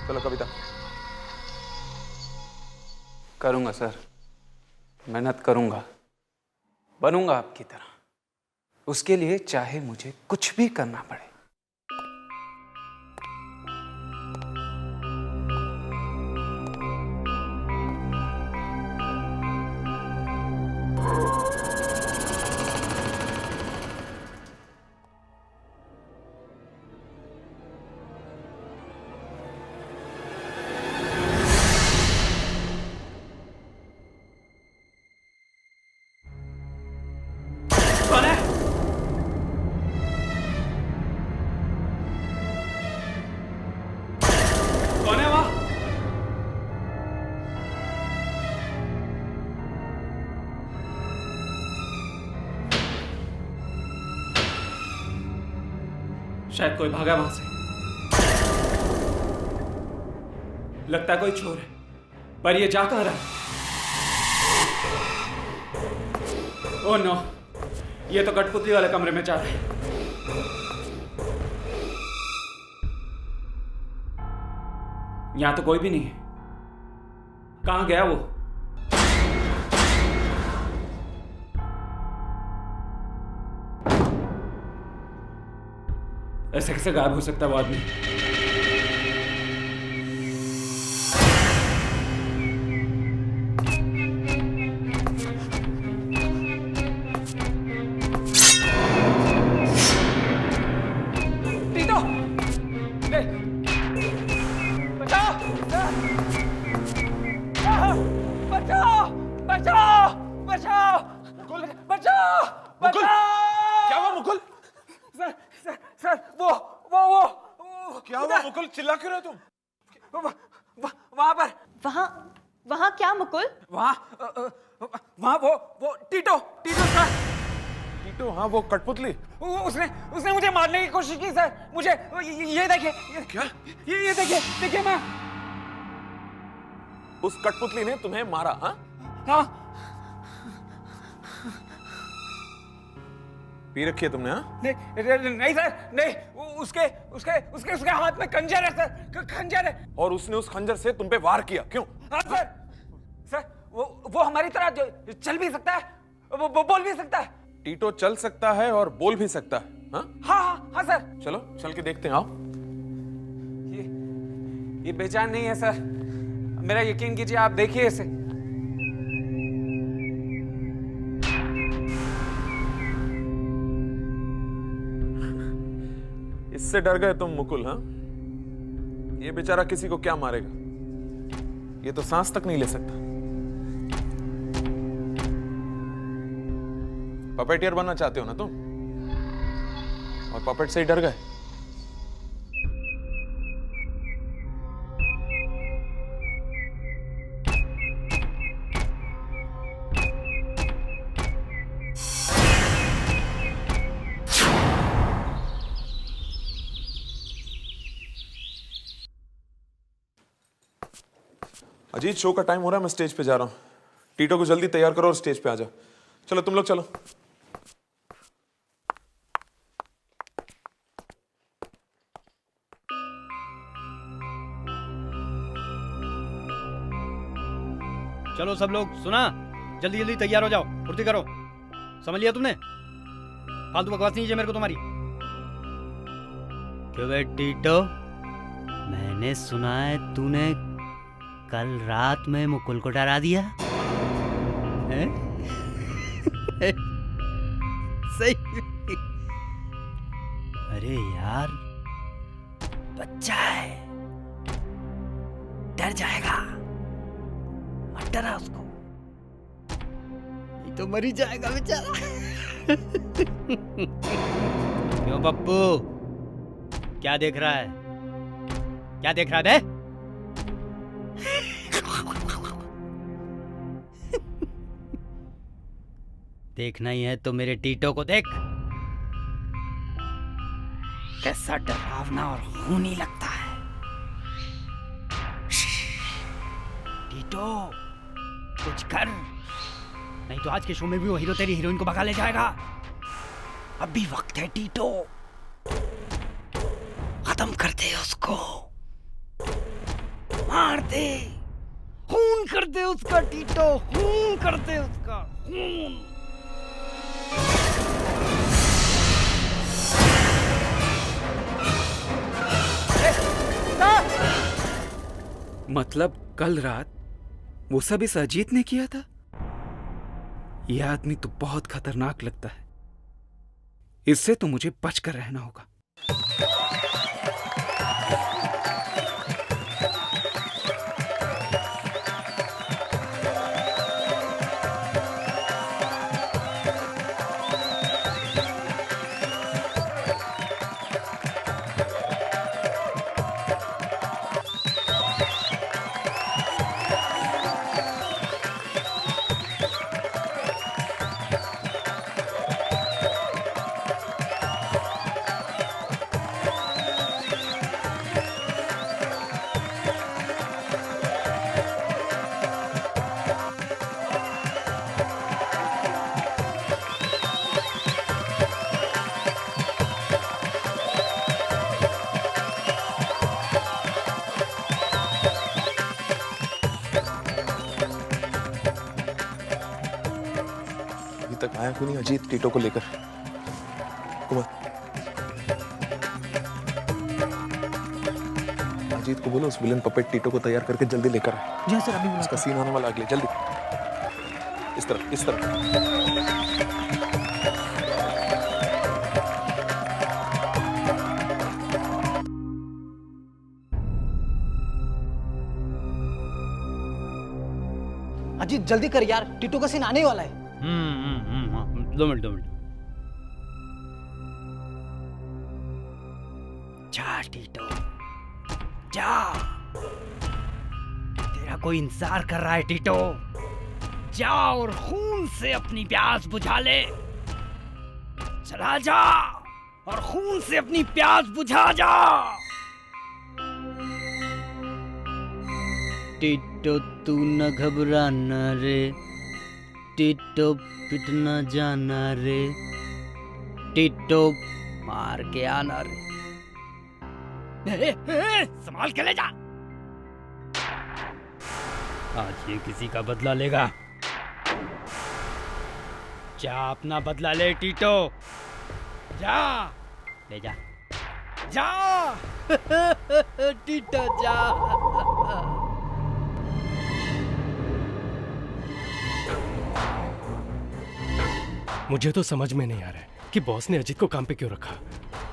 Speaker 15: चलो कविता।
Speaker 16: करूँगा सर, मेहनत करूँगा, बनूंगा आपकी तरह। उसके लिए चाहे मुझे कुछ भी करना पड़े। शायद कोई भागा वहां से। लगता है कोई चोर है, पर ये जा कहां रहा? ओह नो, ये तो कठपुतली वाले कमरे में जा रहा है। यहां तो कोई भी नहीं है। कहां गया वो? ऐसे कैसे गायब हो सकता है वो आदमी? टीटो! बचाओ! बचाओ! बचाओ! बचाओ!
Speaker 15: मुकुल!
Speaker 16: बचाओ!
Speaker 15: मुकुल! क्या हुआ मुकुल?
Speaker 16: सर वो
Speaker 15: क्या हुआ मुकुल? चिल्ला क्यों रहे तुम?
Speaker 16: वहां पर।
Speaker 17: वहां क्या मुकुल?
Speaker 16: वहां वो टीटो सर।
Speaker 15: टीटो? हाँ, वो कठपुतली।
Speaker 16: उसने मुझे मारने की कोशिश की सर। मुझे ये देखिए।
Speaker 15: क्या?
Speaker 16: ये देखिए मैं।
Speaker 15: उस कठपुतली ने तुम्हें मारा?
Speaker 16: हाँ।
Speaker 15: पी रखी है तुमने? हाँ?
Speaker 16: नहीं सर, नहीं। उसके हाथ में खंजर है सर, खंजर है।
Speaker 15: और उसने उस खंजर से तुम पे वार किया, क्यों?
Speaker 16: हाँ सर, वो हमारी तरह चल भी सकता है, वो बोल भी सकता है।
Speaker 15: टीटो चल सकता है और बोल भी सकता है?
Speaker 16: हाँ सर।
Speaker 15: चलो चल के देखते हैं, आओ।
Speaker 16: ये बेजान नहीं है सर, मेरा यकीन कीजिए, आप देखिए इसे।
Speaker 15: इससे डर गए तुम मुकुल? हाँ, ये बेचारा किसी को क्या मारेगा? ये तो सांस तक नहीं ले सकता। पपेटियर बनना चाहते हो ना तुम? और पपेट से ही डर गए? अजीत, शो का टाइम हो रहा है, मैं स्टेज पे जा रहा हूँ। टीटो को जल्दी तैयार करो और स्टेज पे आ जाओ। चलो तुम लोग चलो।
Speaker 14: चलो सब लोग, सुना? जल्दी जल्दी तैयार हो जाओ, फुर्ती करो। समझ लिया तुमने? फालतू बकवास नहीं चाहिए मेरे को तुम्हारी। क्यों बे टीटो, मैंने सुना है तूने कल रात में मुकुल को डरा दिया है? सही। अरे यार, बच्चा है, डर जाएगा, मत डरा उसको, नहीं तो मर ही जाएगा बेचारा। क्यों पप्पू, क्या देख रहा है? क्या देख रहा है? देखना ही है तो मेरे टीटो को देख, कैसा डरावना और खूनी लगता है। टीटो, कुछ कर, नहीं तो आज के शो में भी वो हीरो तेरी हीरोइन को भगा ले जाएगा। अभी वक्त है टीटो, खत्म कर दे उसको, मार दे, खून कर दे उसका टीटो, खून कर दे उसका खून।
Speaker 16: मतलब कल रात वो सब इस अजीत ने किया था? यह आदमी तो बहुत खतरनाक लगता है, इससे तो मुझे बचकर रहना होगा।
Speaker 15: तक आया क्यों नहीं अजीत टीटो को लेकर? कुमार, अजीत को बोलो उस विलन पपेट टीटो को तैयार करके जल्दी लेकर आए।
Speaker 14: जी सर, अभी
Speaker 15: उसका सीन आने वाला, अगले जल्दी इस तरफ इस तरफ।
Speaker 14: अजीत जल्दी कर यार, टीटो का सीन आने वाला है। 2 मिनट 2 मिनट। जा टीटो जा, तेरा कोई इंतजार कर रहा है टीटो। जा और खून से अपनी प्यास बुझा ले। चला जा और खून से अपनी प्यास बुझा जा। टीटो तू न घबराना रे, टीटो पिटना जाना रे, टीटो मार के आना रे। संभाल के ले जा। आज ये किसी का बदला लेगा। जा अपना बदला ले टीटो, जा ले जा जा। टीटो जा।
Speaker 1: मुझे तो समझ में नहीं आ रहा है कि बॉस ने अजीत को काम पे क्यों रखा।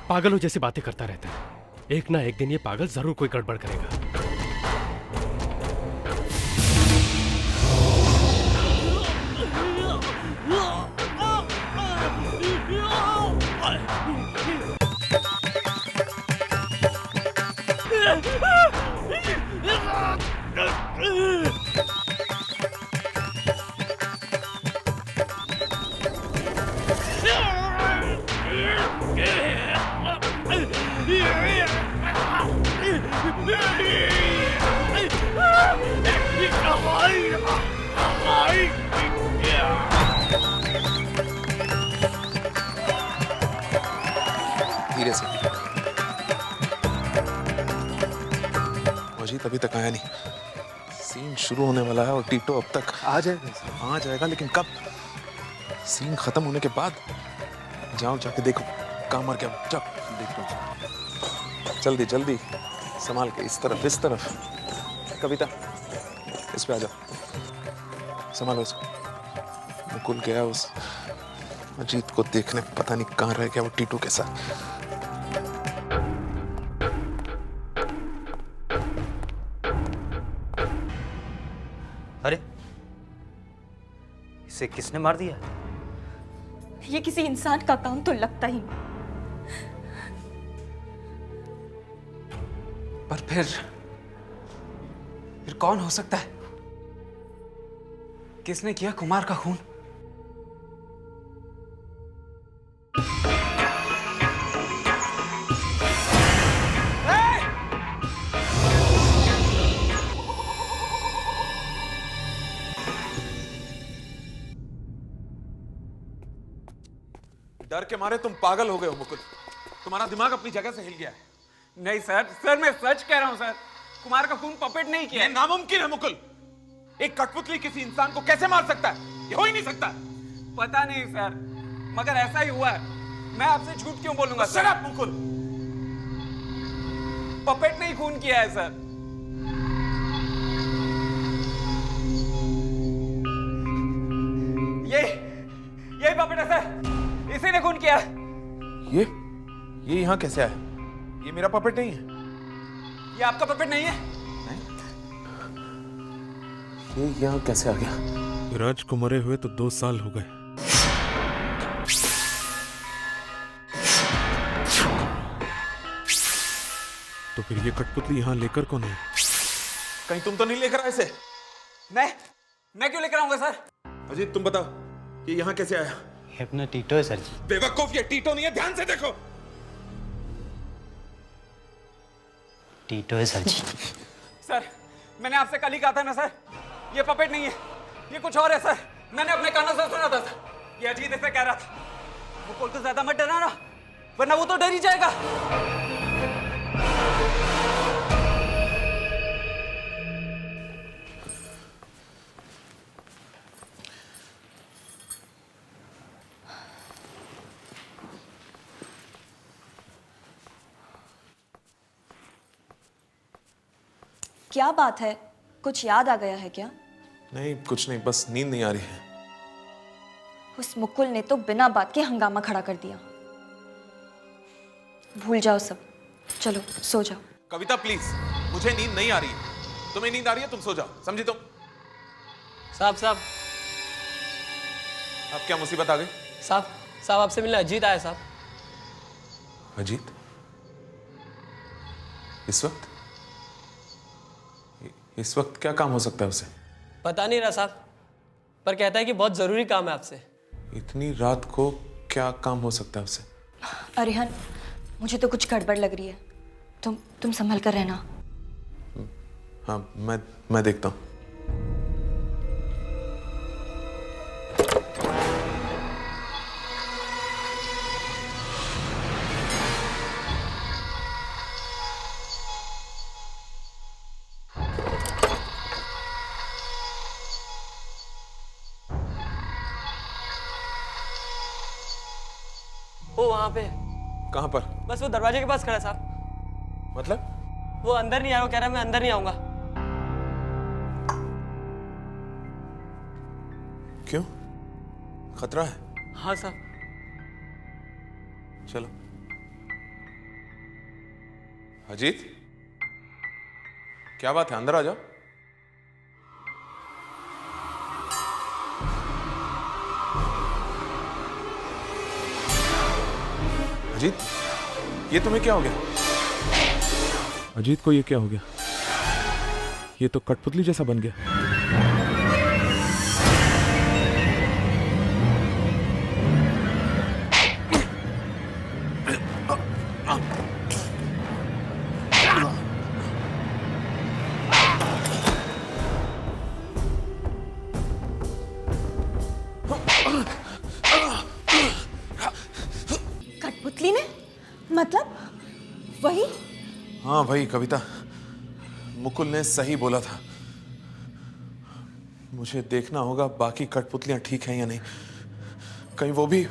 Speaker 1: पागलों जैसी बातें करता रहता है। एक ना एक दिन ये पागल जरूर कोई गड़बड़ करेगा।
Speaker 15: धीरे से। अजीत अभी तक आया नहीं। सीन शुरू होने वाला है और टीटो अब तक आ जाएगा, लेकिन कब? सीन खत्म होने के बाद। जाओ जाके देखो कहाँ मर गया। जाओ देखो, जल्दी जल्दी संभाल के। इस तरफ कविता, इस पे आ जाओ, संभालो इसको। मुकुल गया उस अजीत को देखने, पता नहीं कहाँ रह गया वो टीटू के साथ।
Speaker 14: अरे इसे किसने मार दिया?
Speaker 17: ये किसी इंसान का काम तो लगता ही नहीं।
Speaker 16: पर फिर कौन हो सकता है? किसने किया कुमार का खून?
Speaker 15: डर के मारे तुम पागल हो गए हो मुकुल। तुम्हारा दिमाग अपनी जगह से हिल गया है।
Speaker 9: नहीं सर, सर मैं सच कह रहा हूं सर। कुमार का खून पपेट नहीं किया।
Speaker 15: ये नामुमकिन है मुकुल। एक कठपुतली किसी इंसान को कैसे मार सकता है? ये हो ही नहीं सकता।
Speaker 9: पता नहीं सर, मगर ऐसा ही हुआ है। मैं आपसे झूठ क्यों बोलूंगा sir?
Speaker 15: Shut up Mukul.
Speaker 9: Puppet ने ही खून किया है सर। यही पपेट है सर, इसी ने खून किया।
Speaker 15: ये यहाँ कैसे आया? ये मेरा पपेट नहीं है।
Speaker 9: ये आपका पपेट नहीं है?
Speaker 15: ये यहाँ कैसे आ गया? राज को मरे हुए तो 2 साल हो गए। तो फिर ये कठपुतली यहाँ लेकर कौन है? कहीं तुम तो नहीं लेकर आए इसे?
Speaker 9: मैं क्यों लेकर आऊंगा सर?
Speaker 15: अजीत तुम बताओ, ये यहाँ कैसे आया?
Speaker 14: ये अपना टीटो है सर जी।
Speaker 15: बेवकूफ, ये टीटो नहीं है, ध्यान से देखो।
Speaker 14: टीटो है सर जी।
Speaker 9: सर मैंने आपसे कल ही कहा था ना सर, ये पपेट नहीं है, ये कुछ और है सर। मैंने अपने कानों से सुना था सर। ये अजीत ऐसे कह रहा था। मुकुल को ज्यादा मत डराना, वरना वो तो डर ही जाएगा।
Speaker 17: क्या बात है, कुछ याद आ गया है क्या?
Speaker 15: नहीं कुछ नहीं, बस नींद नहीं आ रही है।
Speaker 17: उस मुकुल ने तो बिना बात के हंगामा खड़ा कर दिया। भूल जाओ सब, चलो सो जाओ।
Speaker 15: कविता प्लीज, मुझे नींद नहीं आ रही है। तुम्हें नींद आ रही है, तुम सो जाओ, समझी तुम?
Speaker 1: साहब
Speaker 15: अब क्या मुसीबत आ गई?
Speaker 1: साहब आपसे मिलने अजीत आया साहब।
Speaker 15: अजीत? इस वक्त क्या काम हो सकता है उसे?
Speaker 1: पता नहीं रहा साहब, पर कहता है कि बहुत जरूरी काम है आपसे।
Speaker 15: इतनी रात को क्या काम हो सकता है उसे?
Speaker 17: अरिहन, मुझे तो कुछ गड़बड़ लग रही है। तुम संभल कर रहना।
Speaker 15: हाँ मैं देखता हूँ।
Speaker 1: वो वहां पे।
Speaker 15: कहाँ पर?
Speaker 1: बस वो दरवाजे के पास खड़ा है साहब।
Speaker 15: मतलब?
Speaker 1: वो अंदर नहीं आया, वो कह रहा है मैं अंदर नहीं आऊंगा।
Speaker 15: क्यों? खतरा है?
Speaker 1: हाँ साहब।
Speaker 15: चलो। अजीत, क्या बात है? अंदर आ जाओ। अजीत, ये तुम्हें क्या हो गया? अजीत को ये क्या हो गया? ये तो कठपुतली जैसा बन गया।
Speaker 17: कठपुतली ने? मतलब वही?
Speaker 15: हाँ भाई कविता, मुकुल ने सही बोला था। मुझे देखना होगा बाकी कठपुतलियां ठीक हैं या नहीं। कहीं वो भी।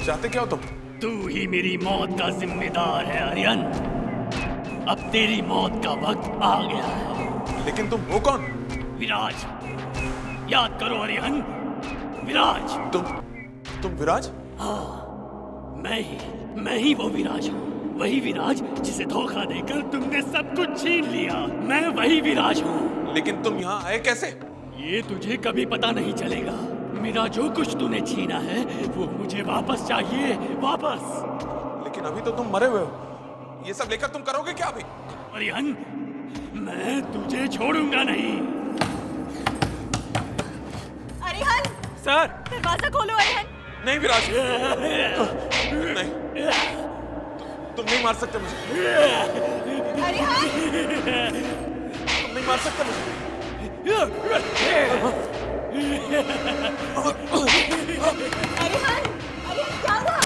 Speaker 15: चाहते क्या हो तुम?
Speaker 13: तू ही मेरी मौत का जिम्मेदार है आर्यन। अब तेरी मौत का वक्त आ गया है।
Speaker 15: लेकिन तुम हो कौन?
Speaker 13: विराज, याद करो आर्यन, विराज।
Speaker 15: तुम विराज?
Speaker 13: हाँ, मैं ही वो विराज हूँ। वही विराज जिसे धोखा देकर तुमने सब कुछ छीन लिया। मैं वही विराज हूँ।
Speaker 15: लेकिन तुम यहाँ आए कैसे?
Speaker 13: ये तुझे कभी पता नहीं चलेगा। मेरा जो कुछ तूने छीना है वो मुझे वापस चाहिए, वापस।
Speaker 15: लेकिन अभी तो तुम मरे हुए हो। ये सब लेकर तुम करोगे क्या अभी?
Speaker 13: आर्यन, मैं तुझे छोड़ूंगा नहीं।
Speaker 4: अरिहन!
Speaker 15: सर!
Speaker 4: दरवाजा खोलो अरिहन!
Speaker 15: नहीं विराज, नहीं, तुम नहीं मार सकते मुझे।
Speaker 4: अरिहन!
Speaker 15: तुम नहीं मार सकते मुझे।
Speaker 4: अरिहन! अरिहन क्या हुआ?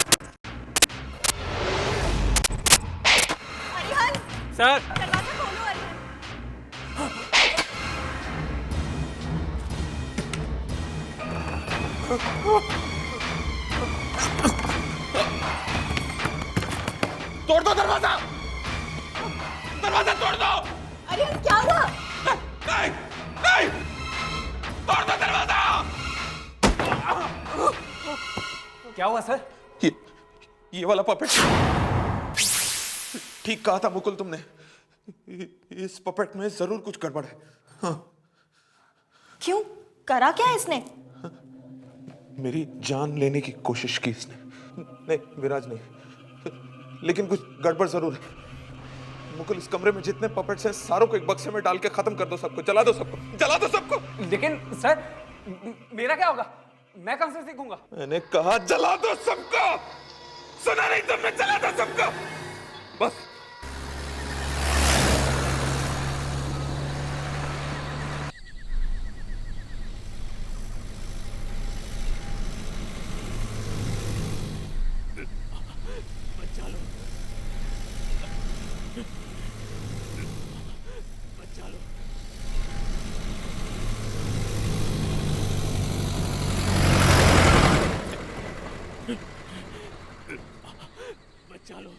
Speaker 4: अरिहन!
Speaker 9: सर!
Speaker 4: दरवाजा खोलो अरिहन!
Speaker 15: तोड़ दो दरवाजा! दरवाजा तोड़ दो!
Speaker 4: अरिहन क्या हुआ?
Speaker 15: नहीं! नहीं! तोड़ दो दरवाजा!
Speaker 9: क्या हुआ सर?
Speaker 15: ये वाला पपेट। ठीक कहा था मुकुल तुमने। इस पपेट में जरूर कुछ गड़बड़ है। हाँ।
Speaker 17: क्यों? करा क्या इसने?
Speaker 15: मेरी जान लेने की कोशिश की इसने। नहीं विराज नहीं, लेकिन कुछ गड़बड़ जरूर है। मुकुल, इस कमरे में जितने पपेट्स हैं सारों को एक बक्से में डाल के खत्म कर दो सबको, जला दो सबको, जला दो सबको।
Speaker 9: लेकिन सर, मेरा क्या होगा? मैं कहां से सीखूंगा?
Speaker 15: मैंने कहा जला दो सबको। सुना नहीं तुमने? जला दो सबको बस।
Speaker 13: बचा लो, बचा लो। बचा लो।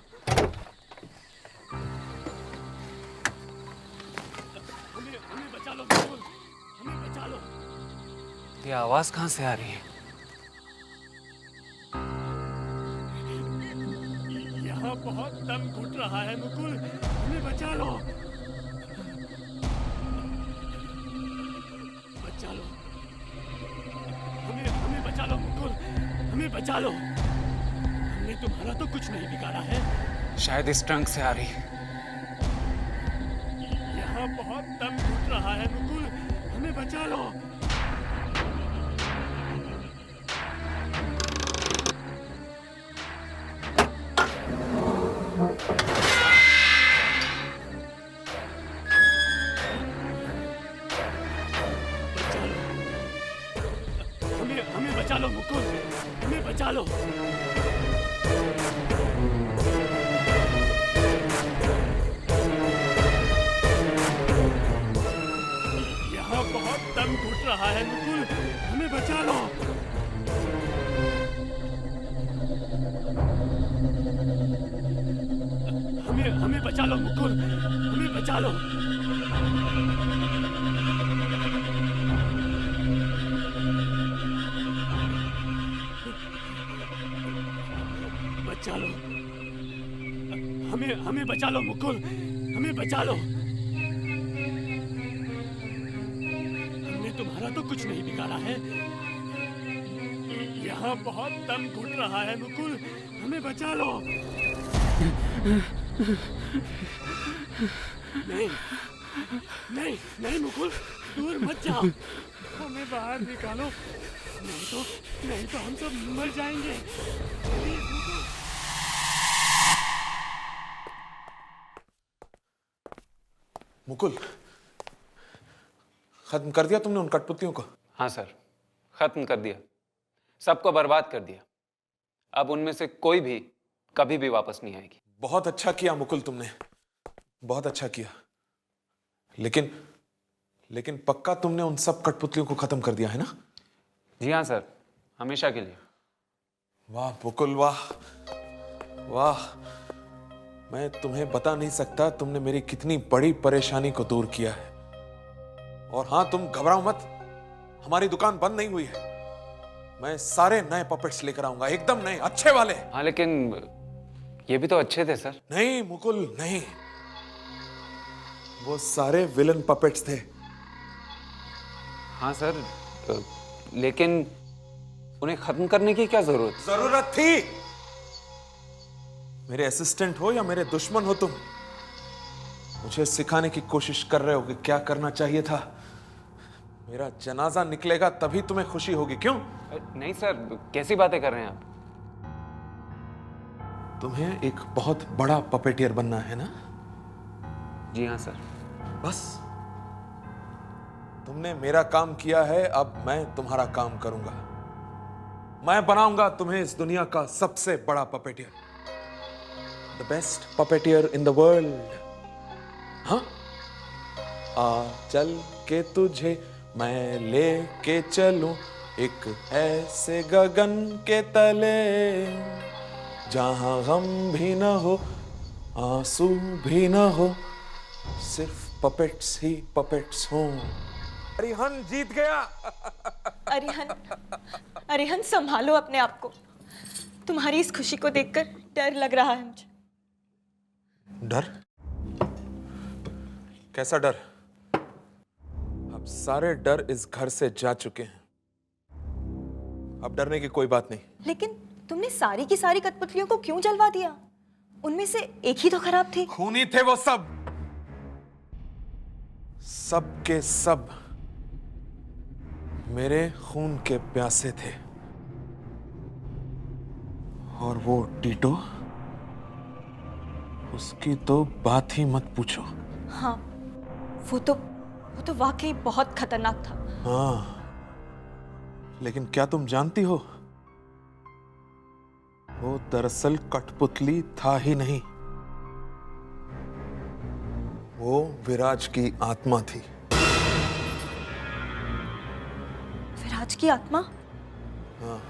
Speaker 13: हमें बचा लो, बिल्कुल हमें बचा लो।
Speaker 18: ये आवाज कहां से आ रही है?
Speaker 13: यहाँ बहुत दम घुट रहा है मुकुल, हमें बचा लो। बचा लो, हमें बचा लो मुकुल, हमें बचा लो। हमने तुम्हारा तो कुछ नहीं बिगाड़ा है।
Speaker 18: शायद इस ट्रंक से आ रही है।
Speaker 13: यहाँ बहुत दम घुट रहा है मुकुल, हमें बचा लो। हमें बचा लो मुकुल, हमें बचा लो। यहाँ बहुत दम घुट रहा है मुकुल, हमें बचा लो। हमें बचा लो मुकुल, हमें बचा लो। बचा लो, हमें बचा लो मुकुल, हमें बचा लो। हमने तुम्हारा तो कुछ नहीं बिगाड़ा है। यहाँ बहुत दम घुट रहा है मुकुल, हमें बचा लो। नहीं नहीं नहीं मुकुल, दूर मत जाओ, हमें बाहर निकालो, नहीं तो हम सब मर जाएंगे। प्लीज मुकुल।
Speaker 15: मुकुल, खत्म कर दिया तुमने उन कठपुतलियों को?
Speaker 18: हाँ सर, खत्म कर दिया, सबको बर्बाद कर दिया। अब उनमें से कोई भी कभी भी वापस नहीं आएगी।
Speaker 15: बहुत अच्छा किया मुकुल तुमने, बहुत अच्छा किया। लेकिन पक्का तुमने उन सब कठपुतलियों को खत्म कर दिया है ना?
Speaker 18: जी हाँ सर, हमेशा के लिए।
Speaker 15: वाह मुकुल वाह वाह, मैं तुम्हें बता नहीं सकता तुमने मेरी कितनी बड़ी परेशानी को दूर किया है। और हाँ, तुम घबराओ मत, हमारी दुकान बंद नहीं हुई है। मैं सारे नए पपेट्स लेकर आऊंगा, एकदम नए, अच्छे वाले।
Speaker 18: हाँ लेकिन ये भी तो अच्छे थे सर।
Speaker 15: नहीं मुकुल नहीं, वो सारे विलन पपेट्स थे।
Speaker 18: हाँ सर, लेकिन उन्हें खत्म करने की क्या
Speaker 15: जरूरत थी? मेरे असिस्टेंट हो या मेरे दुश्मन हो तुम, मुझे सिखाने की कोशिश कर रहे हो कि क्या करना चाहिए था। मेरा जनाजा निकलेगा तभी तुम्हें खुशी होगी, क्यों?
Speaker 18: नहीं सर, कैसी बातें कर रहे हैं आप?
Speaker 15: तुम्हें एक बहुत बड़ा पपेटियर बनना है ना?
Speaker 18: जी हाँ सर।
Speaker 15: बस तुमने मेरा काम किया है, अब मैं तुम्हारा काम करूंगा। मैं बनाऊंगा तुम्हें इस दुनिया का सबसे बड़ा puppeteer, the best puppeteer in the world. हाँ, आ चल के तुझे मैं लेके चलूं एक ऐसे गगन के तले, जहां गम भी ना हो आंसू भी ना हो, सिर्फ पपेट्स ही पपेट्स हों। अरिहन जीत गया।
Speaker 17: अरिहन संभालो अपने आप को। तुम्हारी इस खुशी को देखकर डर लग रहा है मुझे।
Speaker 15: डर? कैसा डर? अब सारे डर इस घर से जा चुके हैं, अब डरने की कोई बात नहीं।
Speaker 17: लेकिन तुमने सारी की सारी कठपुतलियों को क्यों जलवा दिया? उनमें से एक ही तो खराब थी।
Speaker 15: खूनी थे वो सब, सब के सब मेरे खून के प्यासे थे। और वो टीटो, उसकी तो बात ही मत पूछो।
Speaker 17: हाँ, वो तो वाकई बहुत खतरनाक था।
Speaker 15: हाँ, लेकिन क्या तुम जानती हो, वो दरअसल कठपुतली था ही नहीं, वो विराज की आत्मा थी।
Speaker 17: विराज की आत्मा?
Speaker 15: हाँ,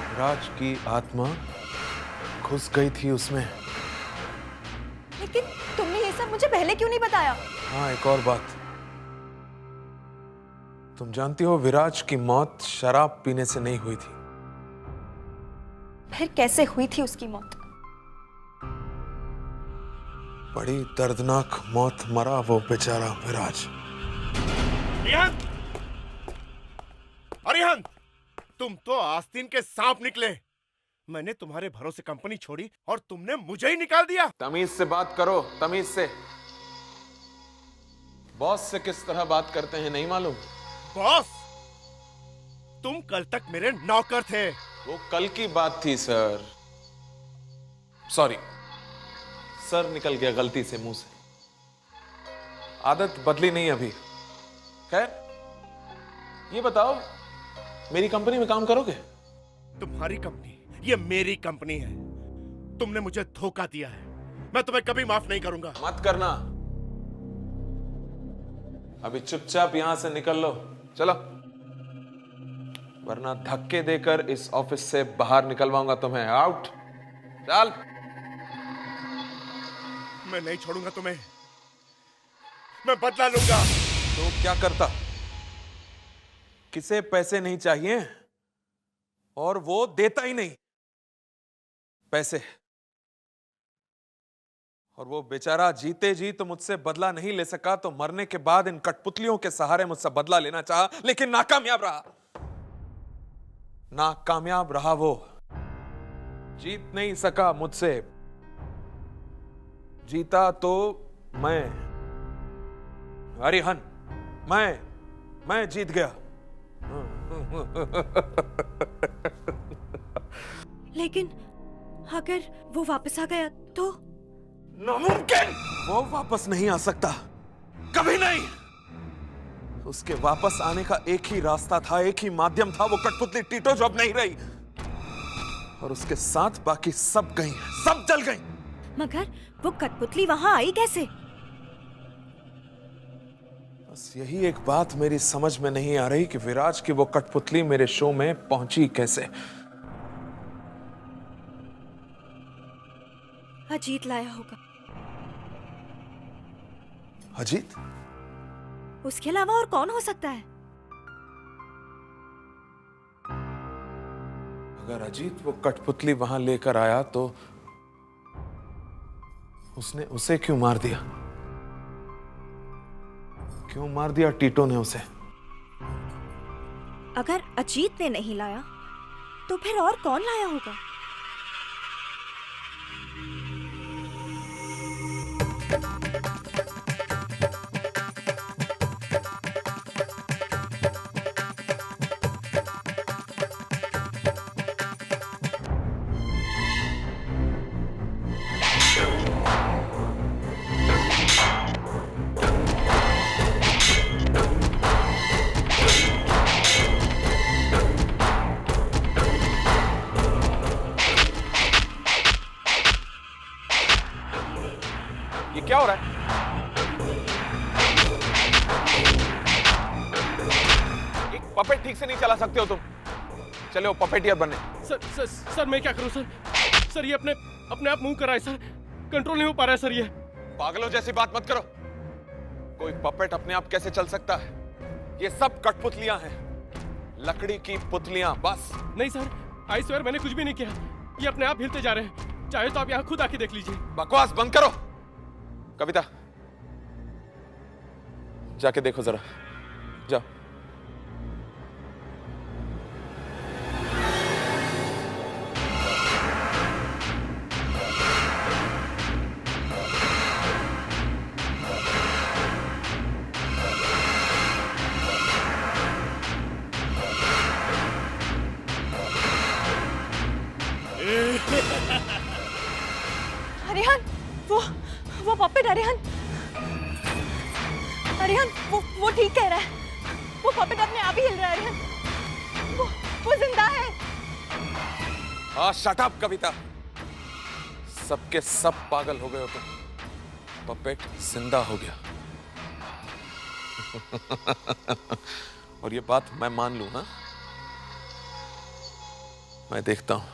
Speaker 15: विराज की आत्मा घुस गई थी उसमें।
Speaker 17: लेकिन तुमने ये सब मुझे पहले क्यों नहीं बताया?
Speaker 15: हाँ, एक और बात, तुम जानती हो विराज की मौत शराब पीने से नहीं हुई थी।
Speaker 17: फिर कैसे हुई थी उसकी मौत?
Speaker 15: बड़ी दर्दनाक मौत मरा वो बेचारा विराज।
Speaker 19: अरिहन! अरिहन! तुम तो आस्तीन के सांप निकले। मैंने तुम्हारे भरोसे कंपनी छोड़ी और तुमने मुझे ही निकाल दिया।
Speaker 15: तमीज से बात करो, तमीज से। बॉस से किस तरह बात करते हैं नहीं मालूम?
Speaker 19: बॉस, तुम कल तक मेरे नौकर थे।
Speaker 15: वो कल की बात थी सर, सॉरी, सर निकल गया गलती से मुंह से, आदत बदली नहीं अभी। खैर, ये बताओ, मेरी कंपनी में काम करोगे?
Speaker 19: तुम्हारी कंपनी? ये मेरी कंपनी है। तुमने मुझे धोखा दिया है, मैं तुम्हें कभी माफ नहीं करूंगा।
Speaker 15: मत करना, अभी चुपचाप यहां से निकल लो, चलो, वरना धक्के देकर इस ऑफिस से बाहर निकलवाऊंगा तुम्हें। आउट, चल।
Speaker 19: मैं नहीं छोड़ूंगा तुम्हें, मैं बदला लूंगा।
Speaker 15: तो क्या करता? किसे पैसे नहीं चाहिए और वो देता ही नहीं पैसे, और वो बेचारा जीते जी तो मुझसे बदला नहीं ले सका, तो मरने के बाद इन कठपुतलियों के सहारे मुझसे बदला लेना चाहा, लेकिन नाकामयाब रहा। नाकामयाब रहा वो, जीत नहीं सका मुझसे। जीता तो मैं, अरिहन, मैं जीत गया।
Speaker 17: लेकिन अगर वो वापस आ गया तो?
Speaker 15: नामुमकिन! वो वापस नहीं आ सकता, कभी नहीं। उसके वापस आने का एक ही रास्ता था, एक ही माध्यम था, वो कठपुतली टीटो जो अब नहीं रही, और उसके साथ बाकी सब गई, सब जल गई।
Speaker 17: मगर वो कठपुतली वहां आई कैसे?
Speaker 15: बस यही एक बात मेरी समझ में नहीं आ रही कि विराज की वो कठपुतली मेरे शो में पहुंची कैसे।
Speaker 17: अजीत लाया होगा।
Speaker 15: अजीत?
Speaker 17: उसके अलावा और कौन हो सकता है?
Speaker 15: अगर अजीत वो कठपुतली वहां लेकर आया तो उसने उसे क्यों मार दिया? क्यों मार दिया टीटो ने उसे?
Speaker 17: अगर अजीत ने नहीं लाया तो फिर और कौन लाया होगा?
Speaker 15: क्या हो रहा है? एक पपेट ठीक से नहीं चला सकते हो तुम? चले हो पपेटियर बनने।
Speaker 13: सर मैं क्या करूं सर? सर ये अपने आप मूव कर रहा है सर, कंट्रोल नहीं हो पा रहा है सर ये।
Speaker 15: पागलों जैसी बात मत करो। कोई पपेट अपने आप कैसे चल सकता है? ये सब कठपुतलियां हैं, लकड़ी की पुतलियां बस।
Speaker 13: नहीं सर, आई स्वेयर मैंने कुछ भी नहीं किया। ये अपने आप हिलते जा रहे हैं। चाहे तो आप यहाँ खुद आके देख लीजिए।
Speaker 15: बकवास बंद करो। कविता, जाके देखो जरा, जाओ।
Speaker 17: अरिहन, वो पपेट अरिहन वो ठीक कह रहा है। वो पपेट अपने आप ही हिल रहा है अरिहन। वो जिंदा है।
Speaker 15: हाँ, शट अप कविता। सबके सब पागल हो गए हो तुम। पपेट जिंदा हो गया। और ये बात मैं मान लूं ना? मैं देखता हूं।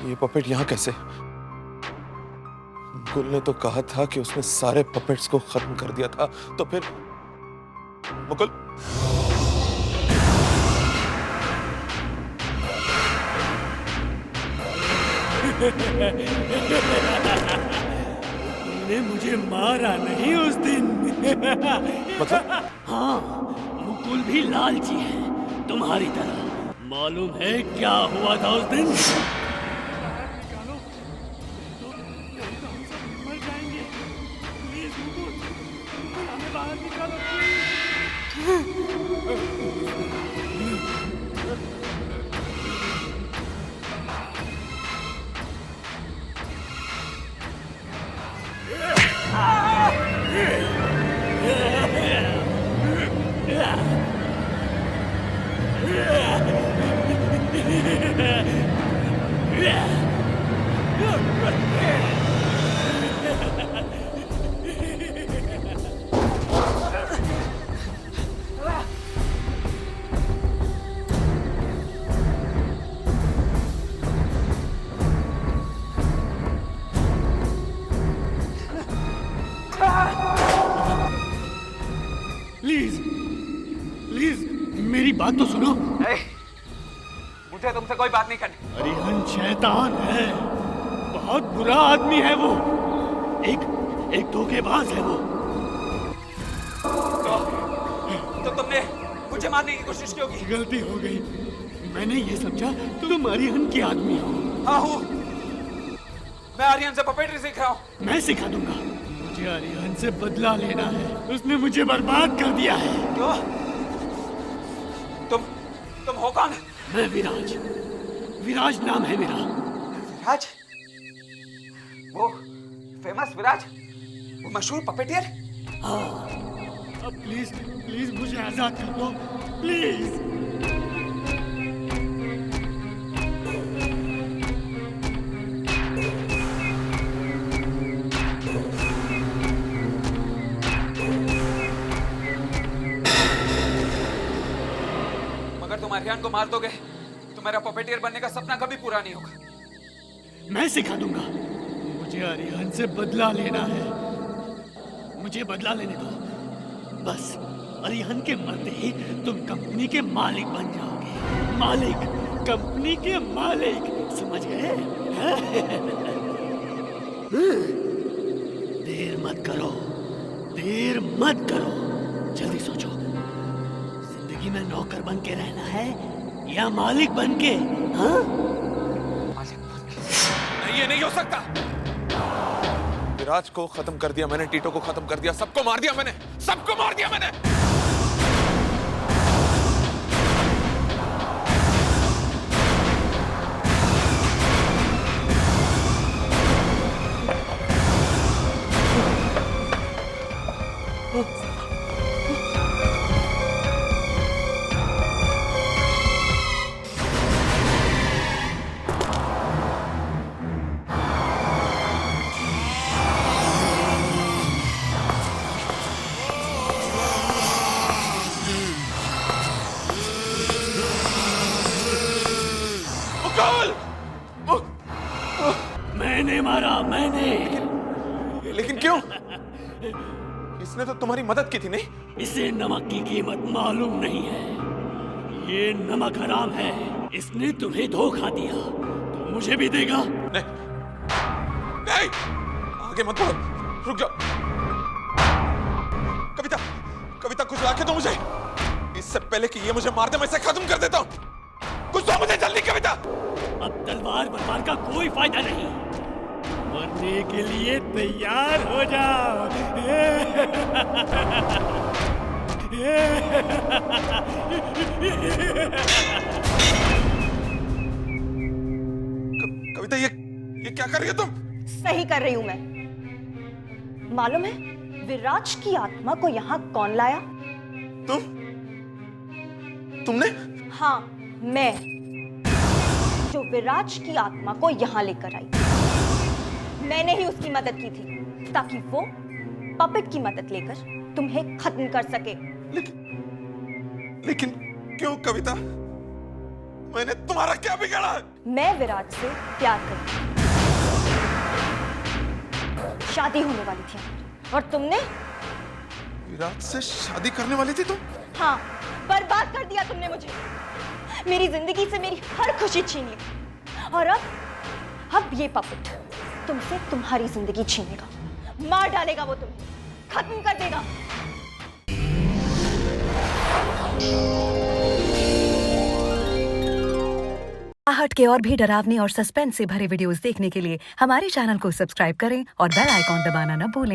Speaker 15: ये पपेट यहां कैसे? गुल ने तो कहा था कि उसने सारे पपेट्स को खत्म कर दिया था, तो फिर मुकुल?
Speaker 13: तूने मुझे मारा नहीं उस दिन।
Speaker 15: मतलब?
Speaker 13: हाँ, मुकुल भी लालची है तुम्हारी तरह। मालूम है क्या हुआ था उस दिन? निकालो, नहीं तो हम सब मर जाएंगे। प्लीज मुकुल, हमें बाहर निकालो। प्लीज मेरी बात तो सुनो।
Speaker 9: मुझे तुमसे कोई बात नहीं करनी।
Speaker 13: अरिहन शैतान है, बहुत बुरा आदमी है वो। एक धोखेबाज है वो।
Speaker 9: तो तुमने मुझे मारने की कोशिश क्यों की?
Speaker 13: गलती हो गई। मैंने ये समझा तुम अरिहन की आदमी हो।
Speaker 9: हाँ हूँ। मैं अरिहन से पपेटरी सीख रहा हूँ।
Speaker 13: मैं सिखा दूंगा। मुझे अरिहन से बदला लेना है। उसने मुझे बर्बाद कर दिया है।
Speaker 9: क्यों? तुम हो कौन?
Speaker 13: मैं विराज नाम है मेरा।
Speaker 9: विराज? वो फेमस विराज? वो मशहूर पपेटियर?
Speaker 13: हाँ, प्लीज प्लीज मुझे आजाद कर दो प्लीज।
Speaker 9: मगर तुम अरियान को मार दोगे तो मेरा पपेटियर बनने का सपना कभी पूरा नहीं होगा।
Speaker 13: मैं सिखा दूंगा। मुझे अरियान से बदला लेना है, मुझे बदला लेने दो बस। अरियान के मरते ही तुम कंपनी के मालिक बन जाओगे। मालिक, कंपनी के मालिक, समझ गए? देर मत करो, देर मत करो, जल्दी सोचो। जिंदगी में नौकर बन के रहना है या मालिक बन के? हाँ?
Speaker 15: नहीं, ये नहीं हो सकता। विराज को खत्म कर दिया मैंने, टीटो को खत्म कर दिया, सबको मार दिया मैंने, सबको मार दिया मैंने।
Speaker 13: मैंने मारा, मैंने।
Speaker 15: लेकिन क्यों? इसने तो तुम्हारी मदद की थी नहीं?
Speaker 13: इसे नमक की कीमत मालूम नहीं है। ये नमक हराम है। इसने तुम्हें धोखा दिया तो मुझे भी देगा।
Speaker 15: नहीं, आगे मत बढ़ो, रुक जाओ। कविता, कविता कुछ लाके दो मुझे। इससे पहले कि ये मुझे मार दे मैं इसे खत्म कर देता हूँ। कुछ दो मुझे जल्दी कविता।
Speaker 13: अब तलवार बरबार का कोई फायदा नहीं। मरने के लिए तैयार हो जाओ।
Speaker 15: कविता ये क्या कर रही हो तुम?
Speaker 17: सही कर रही हूं मैं। मालूम है विराज की आत्मा को यहाँ कौन लाया?
Speaker 15: तुमने?
Speaker 17: हाँ, मैं, जो विराज की आत्मा को यहाँ लेकर आई। मैंने ही उसकी मदद की थी ताकि वो पपेट की मदद लेकर तुम्हें खत्म कर सके।
Speaker 15: लेकिन क्यों कविता? मैंने तुम्हारा क्या बिगाड़ा?
Speaker 17: मैं विराज से प्यार करती हूँ। शादी होने वाली थी और तुमने?
Speaker 15: विराज से शादी करने वाली थी तुम?
Speaker 17: हाँ, बर्बाद कर दिया तुमने मुझे। मेरी जिंदगी से मेरी हर खुशी छीन ली। और अब ये पपेट तुमसे तुम्हारी जिंदगी छीनेगा, मार डालेगा, वो तुम्हें खत्म कर देगा।
Speaker 20: आहट के और भी डरावने और सस्पेंस से भरे वीडियोस देखने के लिए हमारे चैनल को सब्सक्राइब करें और बेल आइकॉन दबाना न भूलें।